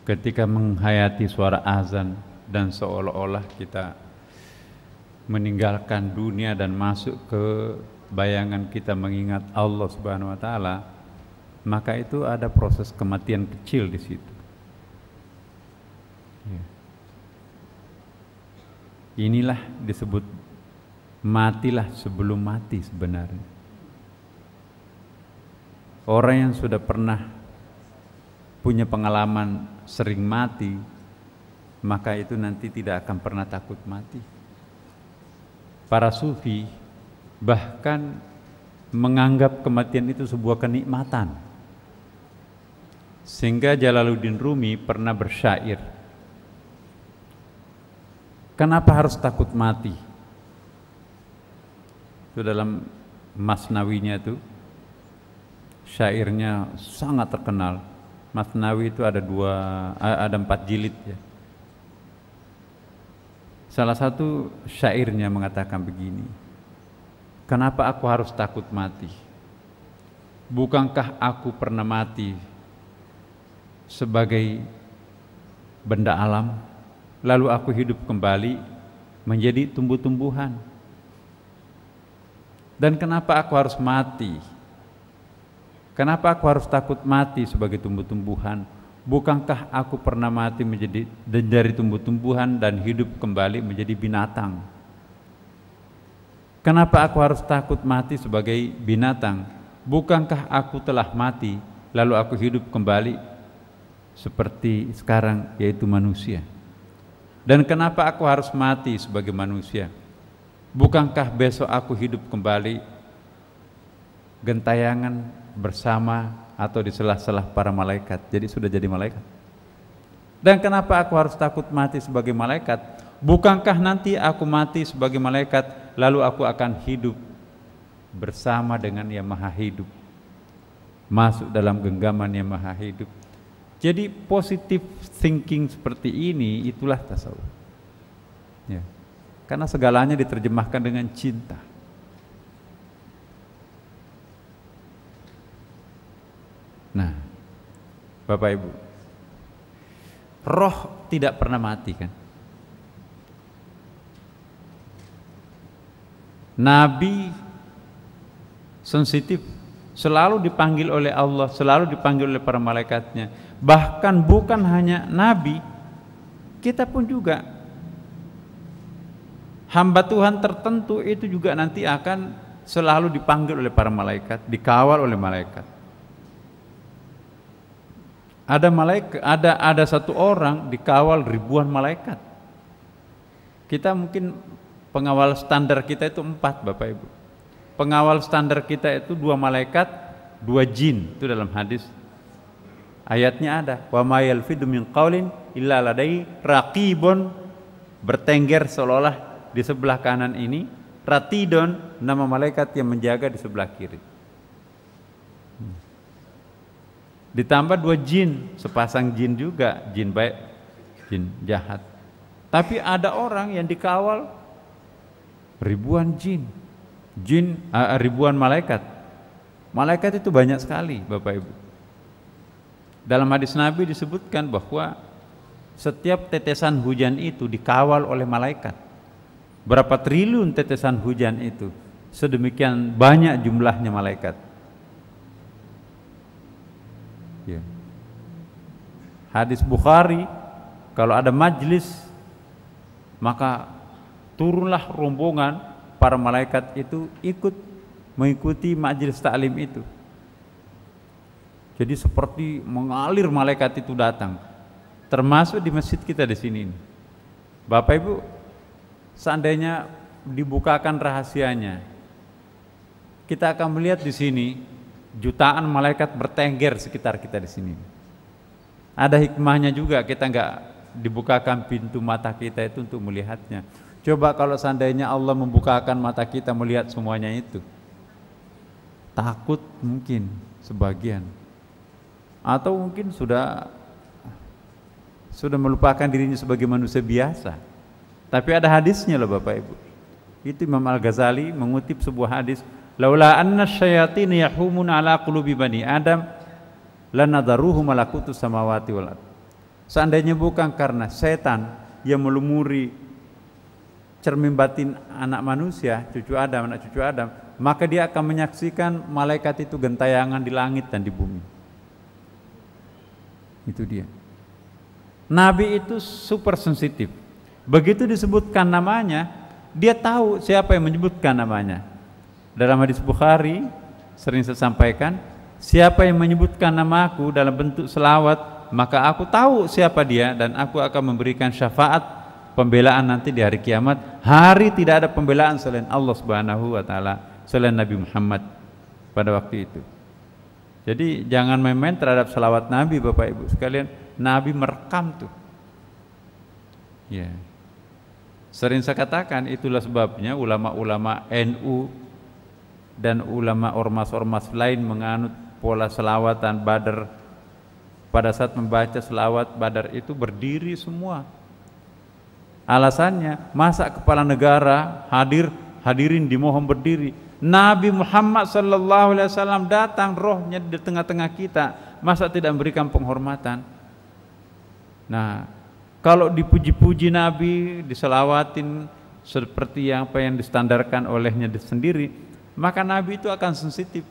ketika menghayati suara azan dan seolah-olah kita meninggalkan dunia dan masuk ke bayangan kita mengingat Allah Subhanahu wa taala, maka itu ada proses kematian kecil di situ. Ya. Inilah disebut matilah sebelum mati sebenarnya. Orang yang sudah pernah punya pengalaman sering mati, maka itu nanti tidak akan pernah takut mati. Para sufi bahkan menganggap kematian itu sebuah kenikmatan, sehingga Jalaluddin Rumi pernah bersyair, kenapa harus takut mati? Itu dalam Masnawinya itu, syairnya sangat terkenal. Masnawi itu ada 4 jilid ya. Salah satu syairnya mengatakan begini, kenapa aku harus takut mati? Bukankah aku pernah mati sebagai benda alam, lalu aku hidup kembali menjadi tumbuh-tumbuhan? Dan kenapa aku harus mati? Kenapa aku harus takut mati sebagai tumbuh-tumbuhan? Bukankah aku pernah mati menjadi dari tumbuh-tumbuhan dan hidup kembali menjadi binatang? Kenapa aku harus takut mati sebagai binatang? Bukankah aku telah mati lalu aku hidup kembali seperti sekarang, yaitu manusia? Dan kenapa aku harus mati sebagai manusia? Bukankah besok aku hidup kembali gentayangan bersama atau di sela-sela para malaikat. Jadi sudah jadi malaikat. Dan kenapa aku harus takut mati sebagai malaikat? Bukankah nanti aku mati sebagai malaikat lalu aku akan hidup bersama dengan yang maha hidup, masuk dalam genggaman yang maha hidup. Jadi positive thinking seperti ini itulah tasawuf ya. Karena segalanya diterjemahkan dengan cinta. Nah, Bapak Ibu, roh tidak pernah mati kan? Nabi sensitif, selalu dipanggil oleh Allah, selalu dipanggil oleh para malaikatnya. Bahkan bukan hanya Nabi, kita pun juga hamba Tuhan tertentu itu juga nanti akan selalu dipanggil oleh para malaikat, dikawal oleh malaikat. Ada satu orang dikawal ribuan malaikat. Kita mungkin pengawal standar kita itu 4, Bapak Ibu. Pengawal standar kita itu 2 malaikat, 2 jin, itu dalam hadis. Ayatnya ada, wa ma yalfidu min qaulin illa ladai raqibun, bertengger seolah-olah di sebelah kanan ini, ratidon, nama malaikat yang menjaga di sebelah kiri. Ditambah 2 jin, sepasang jin juga, jin baik, jin jahat. Tapi ada orang yang dikawal ribuan jin, ribuan malaikat. Malaikat itu banyak sekali, Bapak Ibu. Dalam hadis Nabi disebutkan bahwa setiap tetesan hujan itu dikawal oleh malaikat. Berapa triliun tetesan hujan itu, sedemikian banyak jumlahnya malaikat. Ya. Hadis Bukhari, kalau ada majlis maka turunlah rombongan para malaikat itu ikut mengikuti majlis taklim itu. Jadi seperti mengalir malaikat itu datang, termasuk di masjid kita di sini. Bapak Ibu, seandainya dibukakan rahasianya, kita akan melihat di sini jutaan malaikat bertengger sekitar kita di sini. Ada hikmahnya juga, kita enggak dibukakan pintu mata kita itu untuk melihatnya. Coba kalau seandainya Allah membukakan mata kita melihat semuanya itu, takut mungkin sebagian, atau mungkin sudah melupakan dirinya sebagai manusia biasa. Tapi ada hadisnya loh Bapak Ibu. Itu Imam Al-Ghazali mengutip sebuah hadis, laula anna syayatin yahumun ala qulubi bani Adam lanadaruhu malakutus samawati wal ard. Seandainya bukan karena setan yang melumuri cermin batin anak manusia, anak cucu Adam, maka dia akan menyaksikan malaikat itu gentayangan di langit dan di bumi. Itu dia. Nabi itu super sensitif. Begitu disebutkan namanya, dia tahu siapa yang menyebutkan namanya. Dalam hadis Bukhari sering saya sampaikan, siapa yang menyebutkan namaku dalam bentuk selawat, maka aku tahu siapa dia dan aku akan memberikan syafaat pembelaan nanti di hari kiamat. Hari tidak ada pembelaan selain Allah Subhanahu wa taala, selain Nabi Muhammad pada waktu itu. Jadi jangan main-main terhadap selawat Nabi Bapak Ibu sekalian. Nabi merekam tuh. Ya. Sering saya katakan, itulah sebabnya ulama-ulama NU dan ulama ormas-ormas lain menganut pola selawatan Badar. Pada saat membaca selawat Badar itu berdiri semua. Alasannya, masa kepala negara hadirin dimohon berdiri. Nabi Muhammad SAW datang, rohnya di tengah-tengah kita, masa tidak memberikan penghormatan? Nah, kalau dipuji-puji Nabi, diselawatin seperti apa yang distandarkan olehnya sendiri, maka Nabi itu akan sensitif.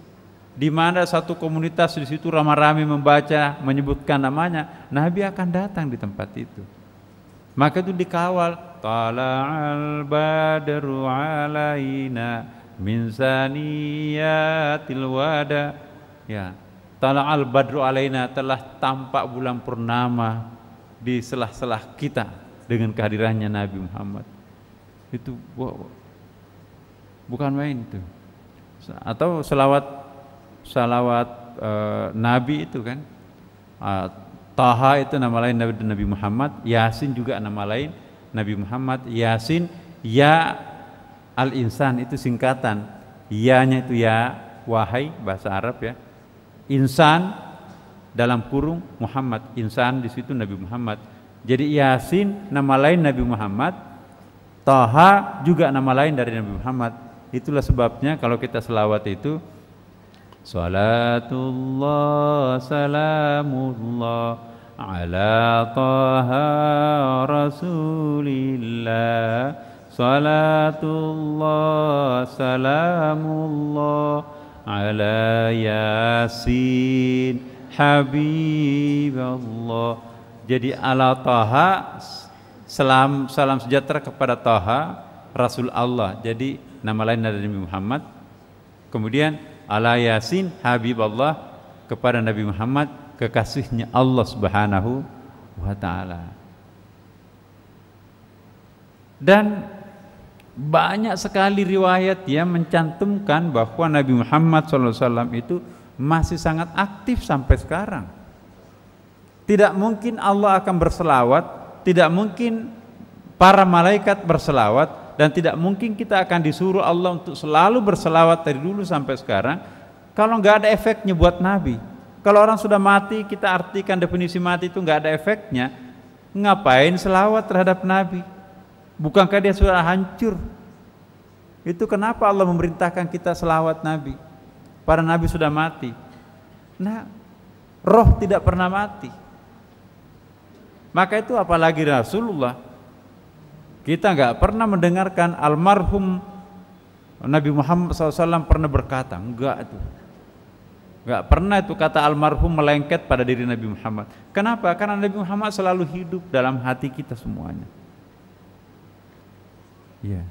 Di mana satu komunitas di situ ramai-ramai membaca, menyebutkan namanya, Nabi akan datang di tempat itu. Maka itu dikawal. Tala'al badru alaina min saniyatil wada. Ya, tala'al badru alaina, telah tampak bulan purnama di selah-selah kita dengan kehadirannya Nabi Muhammad. Itu wow, bukan main itu. Atau selawat salawat Nabi itu kan. Taha itu nama lain Nabi Muhammad, Yasin juga nama lain Nabi Muhammad. Yasin, ya al-insan itu singkatan, ya-nya itu ya wahai bahasa Arab ya. Insan dalam kurung Muhammad, insan di situ Nabi Muhammad. Jadi Yasin nama lain Nabi Muhammad, Taha juga nama lain dari Nabi Muhammad. Itulah sebabnya kalau kita selawat itu salatullah salamullah ala taha rasulillah, salatullah salamullah ala yasin habiballah. Jadi ala taha, salam sejahtera kepada Taha Rasul Allah, jadi nama lain dari Nabi Muhammad. Kemudian ala yasin habiballah, kepada Nabi Muhammad kekasihnya Allah Subhanahu wa ta'ala. Dan banyak sekali riwayat yang mencantumkan bahwa Nabi Muhammad SAW itu masih sangat aktif sampai sekarang. Tidak mungkin Allah akan berselawat, tidak mungkin para malaikat berselawat, dan tidak mungkin kita akan disuruh Allah untuk selalu berselawat dari dulu sampai sekarang kalau nggak ada efeknya buat Nabi. Kalau orang sudah mati, kita artikan definisi mati itu nggak ada efeknya, ngapain selawat terhadap Nabi? Bukankah dia sudah hancur? Itu kenapa Allah memerintahkan kita selawat Nabi? Para Nabi sudah mati. Nah, roh tidak pernah mati. Maka itu apalagi Rasulullah. Kita nggak pernah mendengarkan almarhum Nabi Muhammad SAW pernah berkata, enggak itu. Nggak pernah itu kata almarhum melengket pada diri Nabi Muhammad. Kenapa? Karena Nabi Muhammad selalu hidup dalam hati kita semuanya. Ya.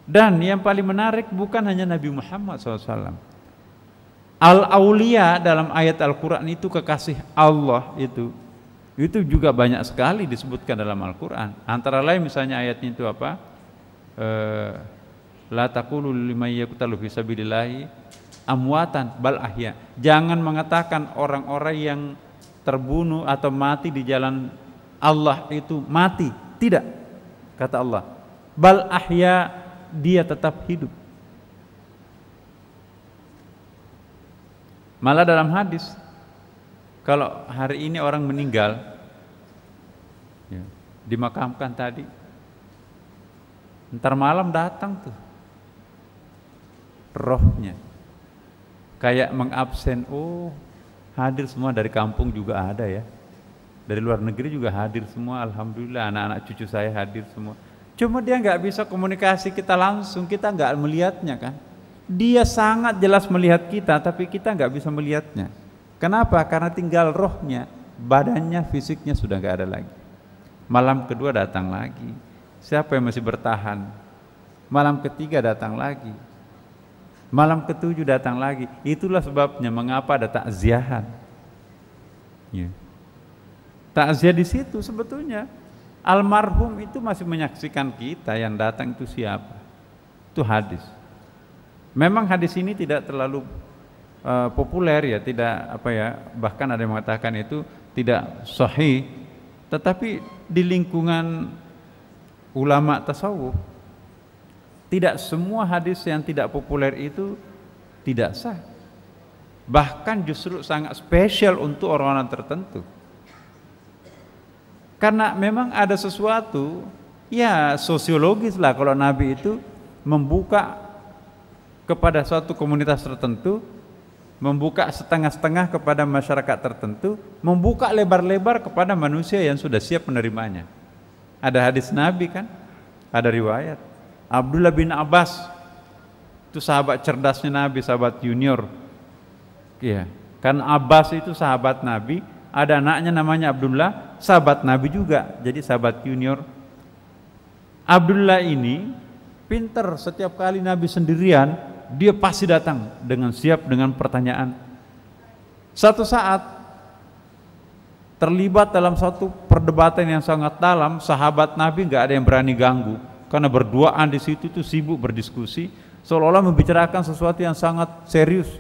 Dan yang paling menarik bukan hanya Nabi Muhammad SAW. Al-Auliya dalam ayat Al-Quran itu kekasih Allah itu juga banyak sekali disebutkan dalam Al-Quran. Antara lain misalnya ayatnya itu apa? La taqulu liman yaqtalu fi sabilillahi amwatan bal ahya. Jangan mengatakan orang-orang yang terbunuh atau mati di jalan Allah itu mati. Tidak, kata Allah. Bal ahya, dia tetap hidup. Malah dalam hadis, kalau hari ini orang meninggal, ya, dimakamkan tadi, ntar malam datang tuh rohnya, kayak mengabsen. Oh, hadir semua, dari kampung juga ada ya, dari luar negeri juga hadir semua. Alhamdulillah, anak-anak cucu saya hadir semua. Cuma dia nggak bisa komunikasi kita langsung, kita nggak melihatnya kan. Dia sangat jelas melihat kita, tapi kita nggak bisa melihatnya. Kenapa? Karena tinggal rohnya, badannya, fisiknya sudah nggak ada lagi. Malam kedua datang lagi. Siapa yang masih bertahan? Malam ketiga datang lagi. Malam ketujuh datang lagi. Itulah sebabnya mengapa ada takziahan. Ya. Takziah di situ sebetulnya almarhum itu masih menyaksikan kita, yang datang itu siapa? Itu hadis. Memang hadis ini tidak terlalu populer ya, tidak apa ya, bahkan ada yang mengatakan itu tidak sahih. Tetapi di lingkungan ulama tasawuf, tidak semua hadis yang tidak populer itu tidak sah. Bahkan justru sangat spesial untuk orang-orang tertentu. Karena memang ada sesuatu, ya sosiologis lah, kalau Nabi itu membuka kepada suatu komunitas tertentu, membuka setengah-setengah kepada masyarakat tertentu, membuka lebar-lebar kepada manusia yang sudah siap menerimanya. Ada hadis Nabi kan, ada riwayat. Abdullah bin Abbas itu sahabat cerdasnya Nabi, sahabat junior. Iya, kan Abbas itu sahabat Nabi, ada anaknya namanya Abdullah, sahabat Nabi juga, jadi sahabat junior. Abdullah ini pinter, setiap kali Nabi sendirian, dia pasti datang dengan siap dengan pertanyaan. Satu saat terlibat dalam satu perdebatan yang sangat dalam, sahabat Nabi nggak ada yang berani ganggu, karena berduaan di situ tuh sibuk berdiskusi, seolah-olah membicarakan sesuatu yang sangat serius.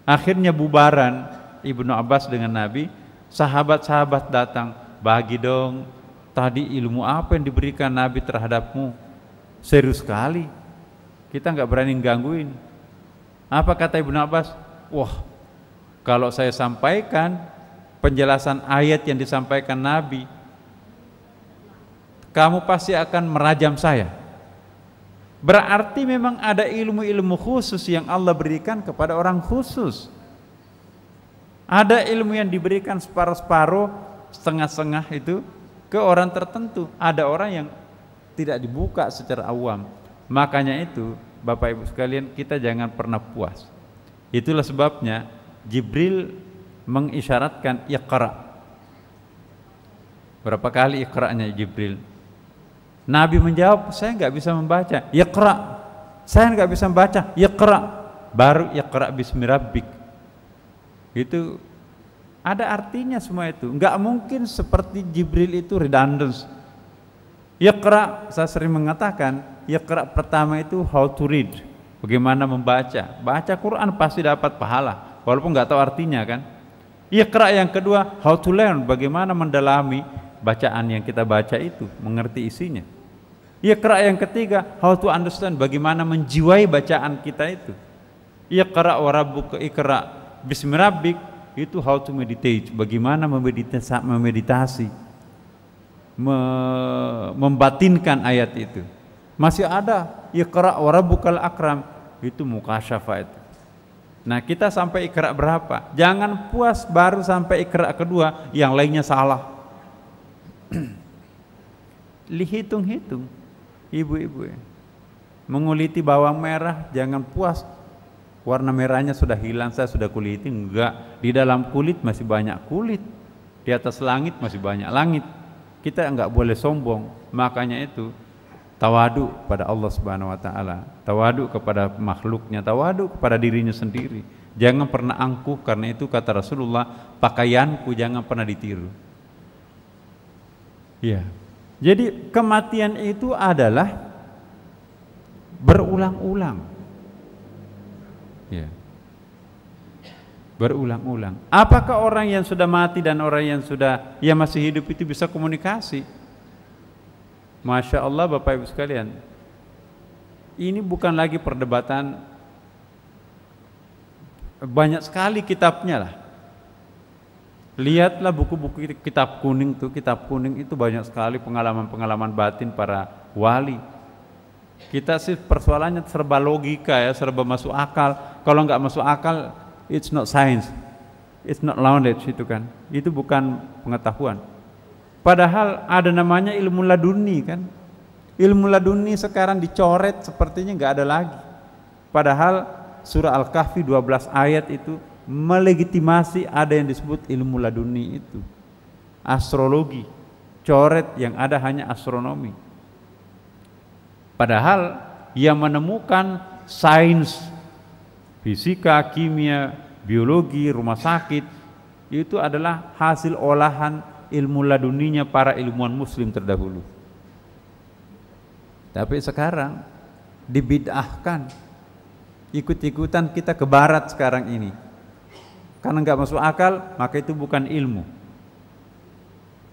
Akhirnya bubaran Ibnu Abbas dengan Nabi, sahabat-sahabat datang, bagi dong, tadi ilmu apa yang diberikan Nabi terhadapmu? Serius sekali, kita nggak berani gangguin. Apa kata Ibnu Abbas? Wah, kalau saya sampaikan penjelasan ayat yang disampaikan Nabi, kamu pasti akan merajam saya. Berarti memang ada ilmu-ilmu khusus yang Allah berikan kepada orang khusus. Ada ilmu yang diberikan separuh-separuh, setengah-setengah itu ke orang tertentu. Ada orang yang tidak dibuka secara awam. Makanya itu Bapak Ibu sekalian, kita jangan pernah puas. Itulah sebabnya Jibril mengisyaratkan Iqra. Berapa kali Iqra'nya Jibril? Nabi menjawab, saya nggak bisa membaca. Iqra, saya nggak bisa membaca. Iqra, baru Iqra bismi rabbik. Itu ada artinya semua itu. Nggak mungkin seperti Jibril itu redundant. Iqra, saya sering mengatakan, Iqra pertama itu how to read, bagaimana membaca. Baca Quran pasti dapat pahala, walaupun nggak tahu artinya kan. Iqra yang kedua, how to learn, bagaimana mendalami bacaan yang kita baca itu, mengerti isinya. Iqra yang ketiga, how to understand, bagaimana menjiwai bacaan kita itu. Iqra wa rabbuka iqra bismi rabbik, itu how to meditate, bagaimana memeditasi, membatinkan ayat itu. Masih ada Iqra wa rabbukal akram, itu mukasyafah itu. Nah, kita sampai Iqra berapa? Jangan puas baru sampai Iqra kedua, yang lainnya salah. Hitung-hitung, ibu-ibu ya. Menguliti bawang merah, jangan puas warna merahnya sudah hilang, saya sudah kuliti. Enggak, di dalam kulit masih banyak kulit, di atas langit masih banyak langit. Kita enggak boleh sombong. Makanya itu tawadu pada Allah Subhanahu wa taala, tawadu kepada makhluknya, tawadu kepada dirinya sendiri. Jangan pernah angkuh, karena itu kata Rasulullah, pakaianku jangan pernah ditiru. Ya. Jadi kematian itu adalah berulang-ulang. Ya. Berulang-ulang. Apakah orang yang sudah mati dan orang yang masih hidup itu bisa komunikasi? Masya Allah Bapak Ibu sekalian, ini bukan lagi perdebatan, banyak sekali kitabnya lah. Lihatlah buku-buku kitab kuning itu banyak sekali pengalaman-pengalaman batin para wali. Kita sih persoalannya serba logika ya, serba masuk akal. Kalau nggak masuk akal, it's not science, it's not knowledge, itu kan, itu bukan pengetahuan. Padahal ada namanya ilmu laduni kan. Ilmu laduni sekarang dicoret, sepertinya nggak ada lagi. Padahal surah Al-Kahfi 12 ayat itu melegitimasi ada yang disebut ilmu laduni itu. Astrologi, coret yang ada hanya astronomi. Padahal yang menemukan sains, fisika, kimia, biologi, rumah sakit, itu adalah hasil olahan ilmu laduninya para ilmuwan muslim terdahulu. Tapi sekarang dibid'ahkan, ikut-ikutan kita ke barat sekarang ini. Karena nggak masuk akal, maka itu bukan ilmu.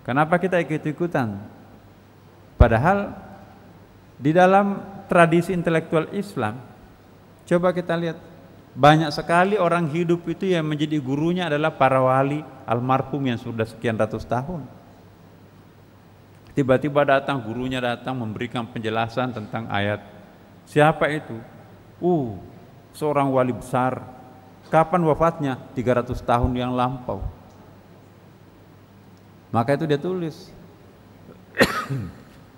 Kenapa kita ikut-ikutan? Padahal di dalam tradisi intelektual Islam, coba kita lihat, banyak sekali orang hidup itu yang menjadi gurunya adalah para wali almarhum yang sudah sekian ratus tahun. Tiba-tiba datang gurunya, datang memberikan penjelasan tentang ayat. Siapa itu? Seorang wali besar. Kapan wafatnya? 300 tahun yang lampau. Maka itu dia tulis.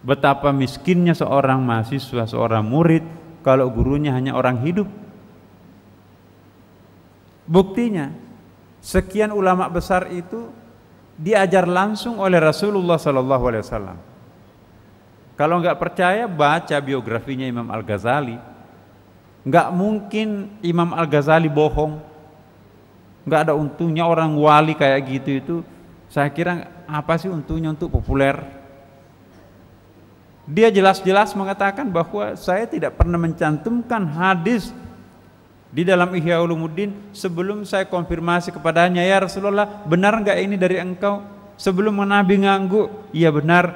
Betapa miskinnya seorang mahasiswa, seorang murid kalau gurunya hanya orang hidup. Buktinya, sekian ulama besar itu diajar langsung oleh Rasulullah SAW. Kalau nggak percaya, baca biografinya Imam Al-Ghazali. Nggak mungkin Imam Al-Ghazali bohong. Nggak ada untungnya orang wali kayak gitu itu. Saya kira apa sih untungnya untuk populer? Dia jelas-jelas mengatakan bahwa saya tidak pernah mencantumkan hadis Di dalam Ihya Ulumuddin, sebelum saya konfirmasi kepadanya, ya Rasulullah, benar enggak ini dari engkau? Sebelum Nabi ngangguk, iya benar,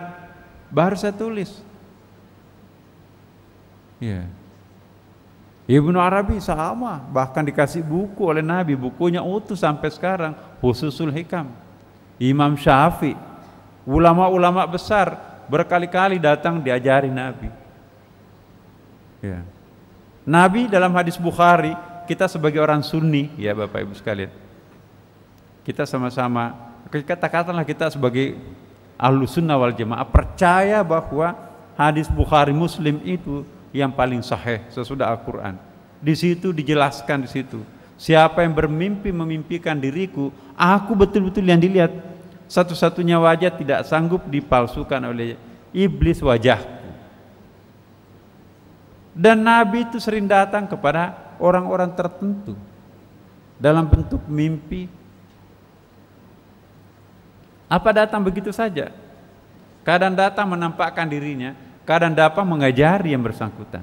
baru saya tulis. Ya. Ibnu Arabi sama, bahkan dikasih buku oleh Nabi, bukunya utuh sampai sekarang, Fususul Hikam. Imam Syafi'i, ulama-ulama besar berkali-kali datang diajari Nabi. Ya. Nabi dalam hadis Bukhari, kita sebagai orang Sunni, ya Bapak Ibu sekalian, kita sama-sama, katakanlah kita sebagai Ahlus Sunnah wal Jamaah percaya bahwa hadis Bukhari Muslim itu yang paling sahih sesudah Al-Quran. Di situ dijelaskan, di situ siapa yang bermimpi memimpikan diriku, aku betul-betul yang dilihat, satu-satunya wajah tidak sanggup dipalsukan oleh iblis wajahku. Dan Nabi itu sering datang kepada orang-orang tertentu dalam bentuk mimpi. Apa datang begitu saja? Kadang datang menampakkan dirinya, kadang datang mengajari yang bersangkutan.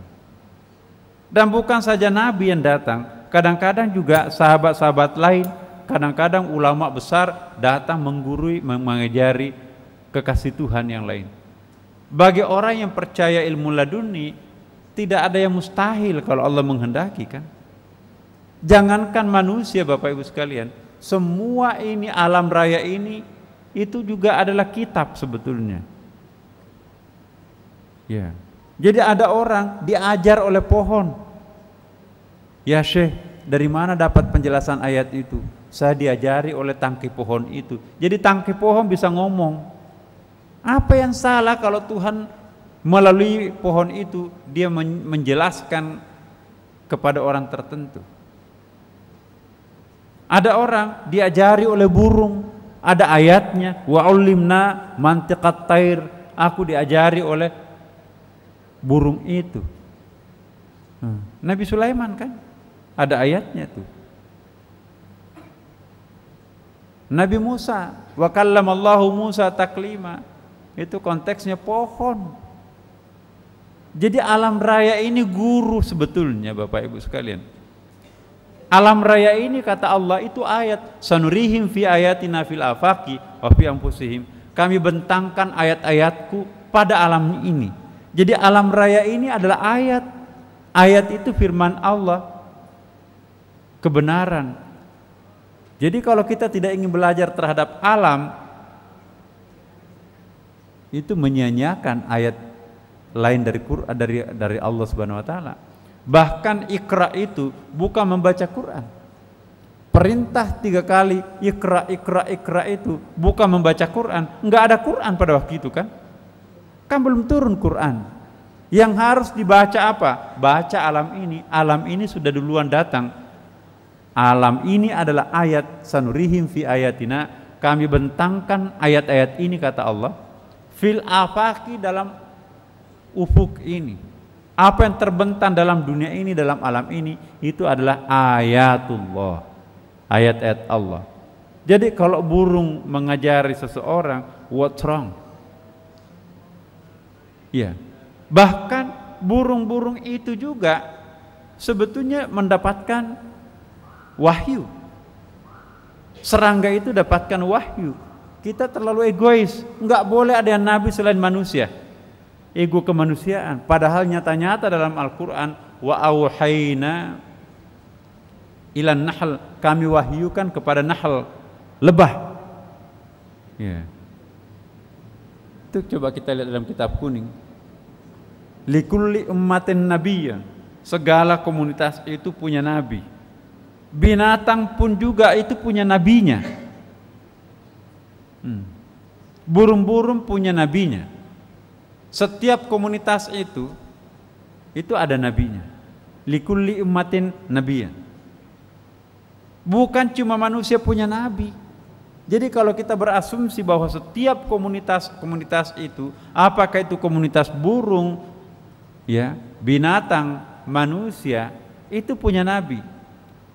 Dan bukan saja Nabi yang datang, kadang-kadang juga sahabat-sahabat lain, kadang-kadang ulama besar datang menggurui, mengajari kekasih Tuhan yang lain. Bagi orang yang percaya ilmu laduni, tidak ada yang mustahil kalau Allah menghendaki, kan? Jangankan manusia Bapak Ibu sekalian, semua ini alam raya ini itu juga adalah kitab sebetulnya. Ya. Jadi ada orang diajar oleh pohon. Ya Syekh, dari mana dapat penjelasan ayat itu? Saya diajari oleh tangkai pohon itu. Jadi tangkai pohon bisa ngomong. Apa yang salah kalau Tuhan melalui pohon itu dia menjelaskan kepada orang tertentu? Ada orang diajari oleh burung, ada ayatnya, wa ulimna mantiqat tair, aku diajari oleh burung itu. Nabi Sulaiman kan ada ayatnya tuh. Nabi Musa, wa kallamallahu Musa taklima, itu konteksnya pohon. Jadi alam raya ini guru sebetulnya Bapak Ibu sekalian. Alam raya ini kata Allah itu ayat, sanurihim fi ayatina fil afaqi wa fi anfusihim. Kami bentangkan ayat-ayatku pada alam ini. Jadi alam raya ini adalah ayat. Ayat itu firman Allah, kebenaran. Jadi kalau kita tidak ingin belajar terhadap alam, itu menyia-nyiakan ayat lain dari Quran, dari Allah Subhanahu wa taala. Bahkan Iqra itu bukan membaca Quran. Perintah 3 kali Iqra, Iqra, Iqra itu bukan membaca Quran. Enggak ada Quran pada waktu itu kan? Kan belum turun Quran. Yang harus dibaca apa? Baca alam ini. Alam ini sudah duluan datang. Alam ini adalah ayat, sanurihim fi ayatina. Kami bentangkan ayat-ayat ini kata Allah. Fil afaqi, dalam ufuk ini. Apa yang terbentang dalam dunia ini, dalam alam ini, itu adalah ayatullah, ayat-ayat Allah. Jadi kalau burung mengajari seseorang, what's wrong? Ya, bahkan burung-burung itu juga sebetulnya mendapatkan wahyu. Serangga itu dapatkan wahyu. Kita terlalu egois, nggak boleh ada yang nabi selain manusia. Ego kemanusiaan. Padahal nyata-nyata dalam Al-Quran, wa auhayna ilan nahl, kami wahyukan kepada nahl, lebah. Ya. Itu coba kita lihat dalam kitab kuning. Likulli ummatin nabiyyan, segala komunitas itu punya nabi. Binatang pun juga itu punya nabinya. Burung-burung punya nabinya. Setiap komunitas itu ada nabinya. Likulli ummatin nabiyyan. Bukan cuma manusia punya nabi. Jadi kalau kita berasumsi bahwa setiap komunitas itu, apakah itu komunitas burung, ya, binatang, manusia, itu punya nabi.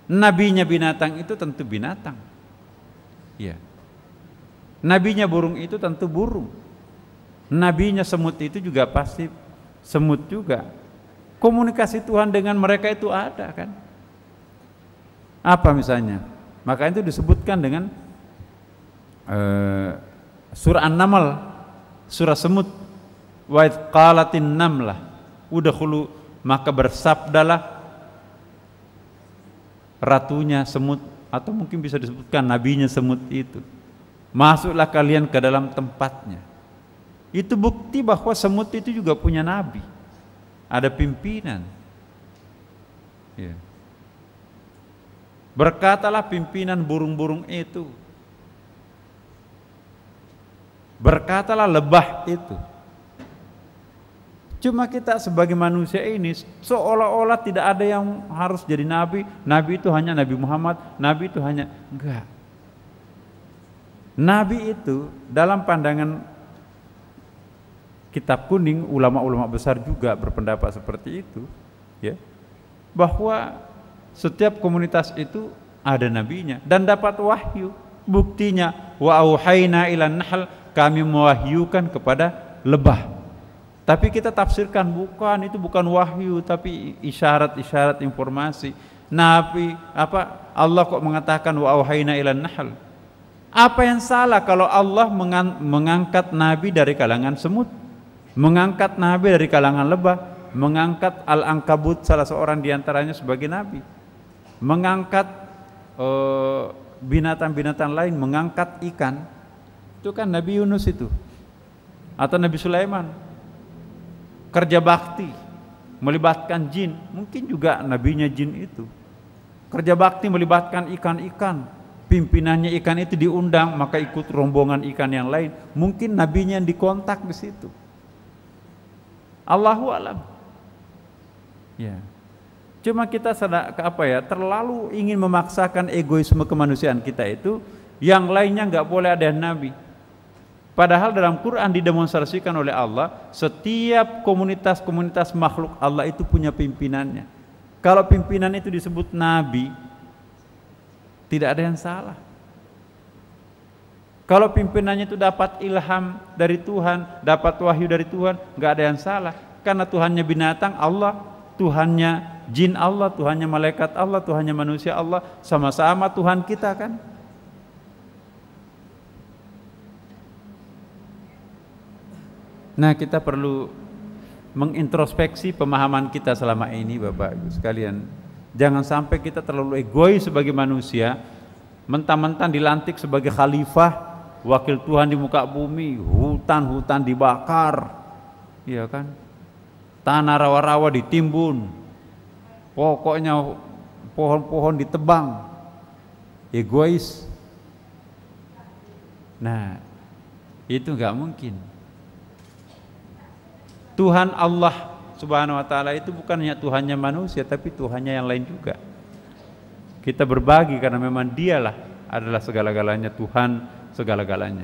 Nabinya binatang itu tentu binatang. Ya. Nabinya burung itu tentu burung. Nabinya semut itu juga pasti semut juga. Komunikasi Tuhan dengan mereka itu ada kan. Apa misalnya? Maka itu disebutkan dengan surah An-Naml, surah semut. Wa idz qalatin namlah udkhulu, maka bersabdalah ratunya semut, atau mungkin bisa disebutkan nabinya semut itu, masuklah kalian ke dalam tempatnya. Itu bukti bahwa semut itu juga punya nabi, ada pimpinan. Ya. Berkatalah pimpinan burung-burung itu, berkatalah lebah itu. Cuma kita sebagai manusia ini seolah-olah tidak ada yang harus jadi nabi. Nabi itu hanya Nabi Muhammad, nabi itu hanya, enggak. Nabi itu dalam pandangan kitab kuning, ulama-ulama besar juga berpendapat seperti itu, ya, bahwa setiap komunitas itu ada nabinya dan dapat wahyu. Buktinya wa auhayna ilan nahl, kami mewahyukan kepada lebah. Tapi kita tafsirkan bukan, itu bukan wahyu tapi isyarat-isyarat informasi. Nabi apa? Allah kok mengatakan wa auhayna ilan nahl? Apa yang salah kalau Allah mengangkat nabi dari kalangan semut, mengangkat nabi dari kalangan lebah, mengangkat Al-Ankabut salah seorang diantaranya sebagai nabi, mengangkat binatang-binatang lain, mengangkat ikan, itu kan Nabi Yunus itu, atau Nabi Sulaiman. Kerja bakti melibatkan jin, mungkin juga nabinya jin itu. Kerja bakti melibatkan ikan-ikan, pimpinannya ikan itu diundang, maka ikut rombongan ikan yang lain, mungkin nabinya yang dikontak di situ. Allahu a'lam. Ya. Cuma kita terlalu ingin memaksakan egoisme kemanusiaan kita itu, yang lainnya nggak boleh ada nabi. Padahal dalam Quran didemonstrasikan oleh Allah, setiap komunitas makhluk Allah itu punya pimpinannya. Kalau pimpinan itu disebut nabi, tidak ada yang salah. Kalau pimpinannya itu dapat ilham dari Tuhan, dapat wahyu dari Tuhan, nggak ada yang salah. Karena Tuhannya binatang Allah, Tuhannya jin Allah, Tuhannya malaikat Allah, Tuhannya manusia Allah, sama-sama Tuhan kita kan. Nah, kita perlu mengintrospeksi pemahaman kita selama ini, Bapak Ibu sekalian. Jangan sampai kita terlalu egois sebagai manusia, mentang-mentang dilantik sebagai khalifah, wakil Tuhan di muka bumi, hutan-hutan dibakar, iya kan? Tanah rawa-rawa ditimbun, pokoknya pohon-pohon ditebang, egois. Nah, itu nggak mungkin. Tuhan Allah Subhanahu wa ta'ala itu bukan hanya Tuhannya manusia, tapi Tuhannya yang lain juga. Kita berbagi karena memang dialah adalah segala-galanya, Tuhan segala-galanya.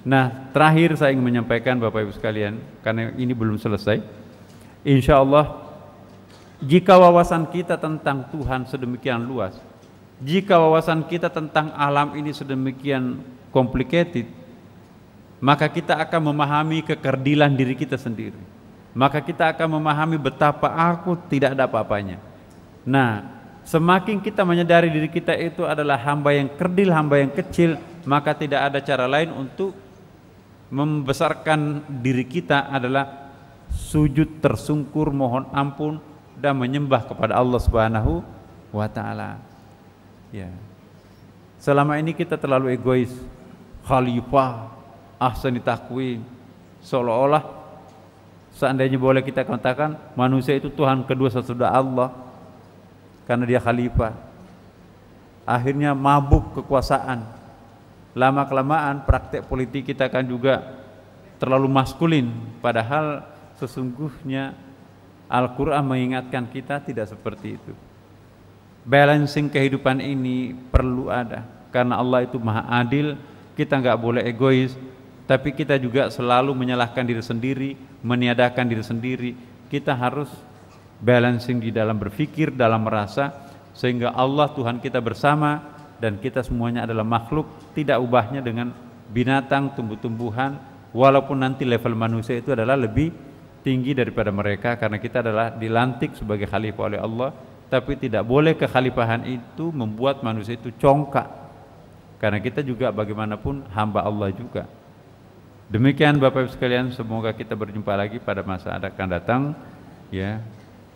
Nah, terakhir saya ingin menyampaikan Bapak Ibu sekalian, karena ini belum selesai. Insya Allah, jika wawasan kita tentang Tuhan sedemikian luas, jika wawasan kita tentang alam ini sedemikian complicated, maka kita akan memahami kekerdilan diri kita sendiri. Maka kita akan memahami betapa aku tidak ada apa-apanya. Nah, semakin kita menyadari diri kita itu adalah hamba yang kerdil, hamba yang kecil, maka tidak ada cara lain untuk membesarkan diri kita adalah sujud tersungkur, mohon ampun dan menyembah kepada Allah Subhanahu wa ta'ala. Ya. Selama ini kita terlalu egois, khalifah, ahsani takwim, seolah-olah seandainya boleh kita katakan manusia itu Tuhan kedua sesudah Allah, karena dia khalifah. Akhirnya mabuk kekuasaan. Lama-kelamaan praktek politik kita kan juga terlalu maskulin, padahal sesungguhnya Al-Quran mengingatkan kita tidak seperti itu. Balancing kehidupan ini perlu ada, karena Allah itu maha adil. Kita nggak boleh egois, tapi kita juga selalu menyalahkan diri sendiri, meniadakan diri sendiri. Kita harus balancing di dalam berpikir, dalam merasa, sehingga Allah Tuhan kita bersama dan kita semuanya adalah makhluk, tidak ubahnya dengan binatang, tumbuh-tumbuhan, walaupun nanti level manusia itu adalah lebih tinggi daripada mereka, karena kita adalah dilantik sebagai khalifah oleh Allah, tapi tidak boleh kekhalifahan itu membuat manusia itu congkak, karena kita juga bagaimanapun hamba Allah juga. Demikian Bapak Ibu sekalian, semoga kita berjumpa lagi pada masa akan datang ya.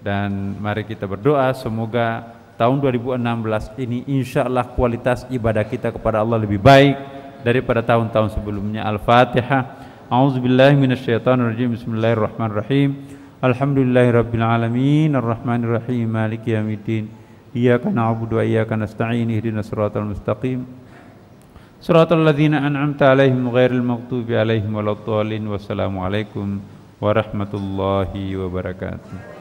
Dan mari kita berdoa semoga tahun 2016 ini insya Allah kualitas ibadah kita kepada Allah lebih baik daripada tahun-tahun sebelumnya. Al-Fatihah. A'udzubillahi minasyaitonirrajim. Bismillahirrahmanirrahim. Alhamdulillahirabbil alamin, arrahmanirrahim, maliki yaumiddin. Iyyaka na'budu wa iyyaka nasta'in. Ihdinas siratal mustaqim. Siratal ladzina an'amta 'alaihim ghairil maghdubi 'alaihim waladdallin. Wassalamualaikum warahmatullahi wabarakatuh.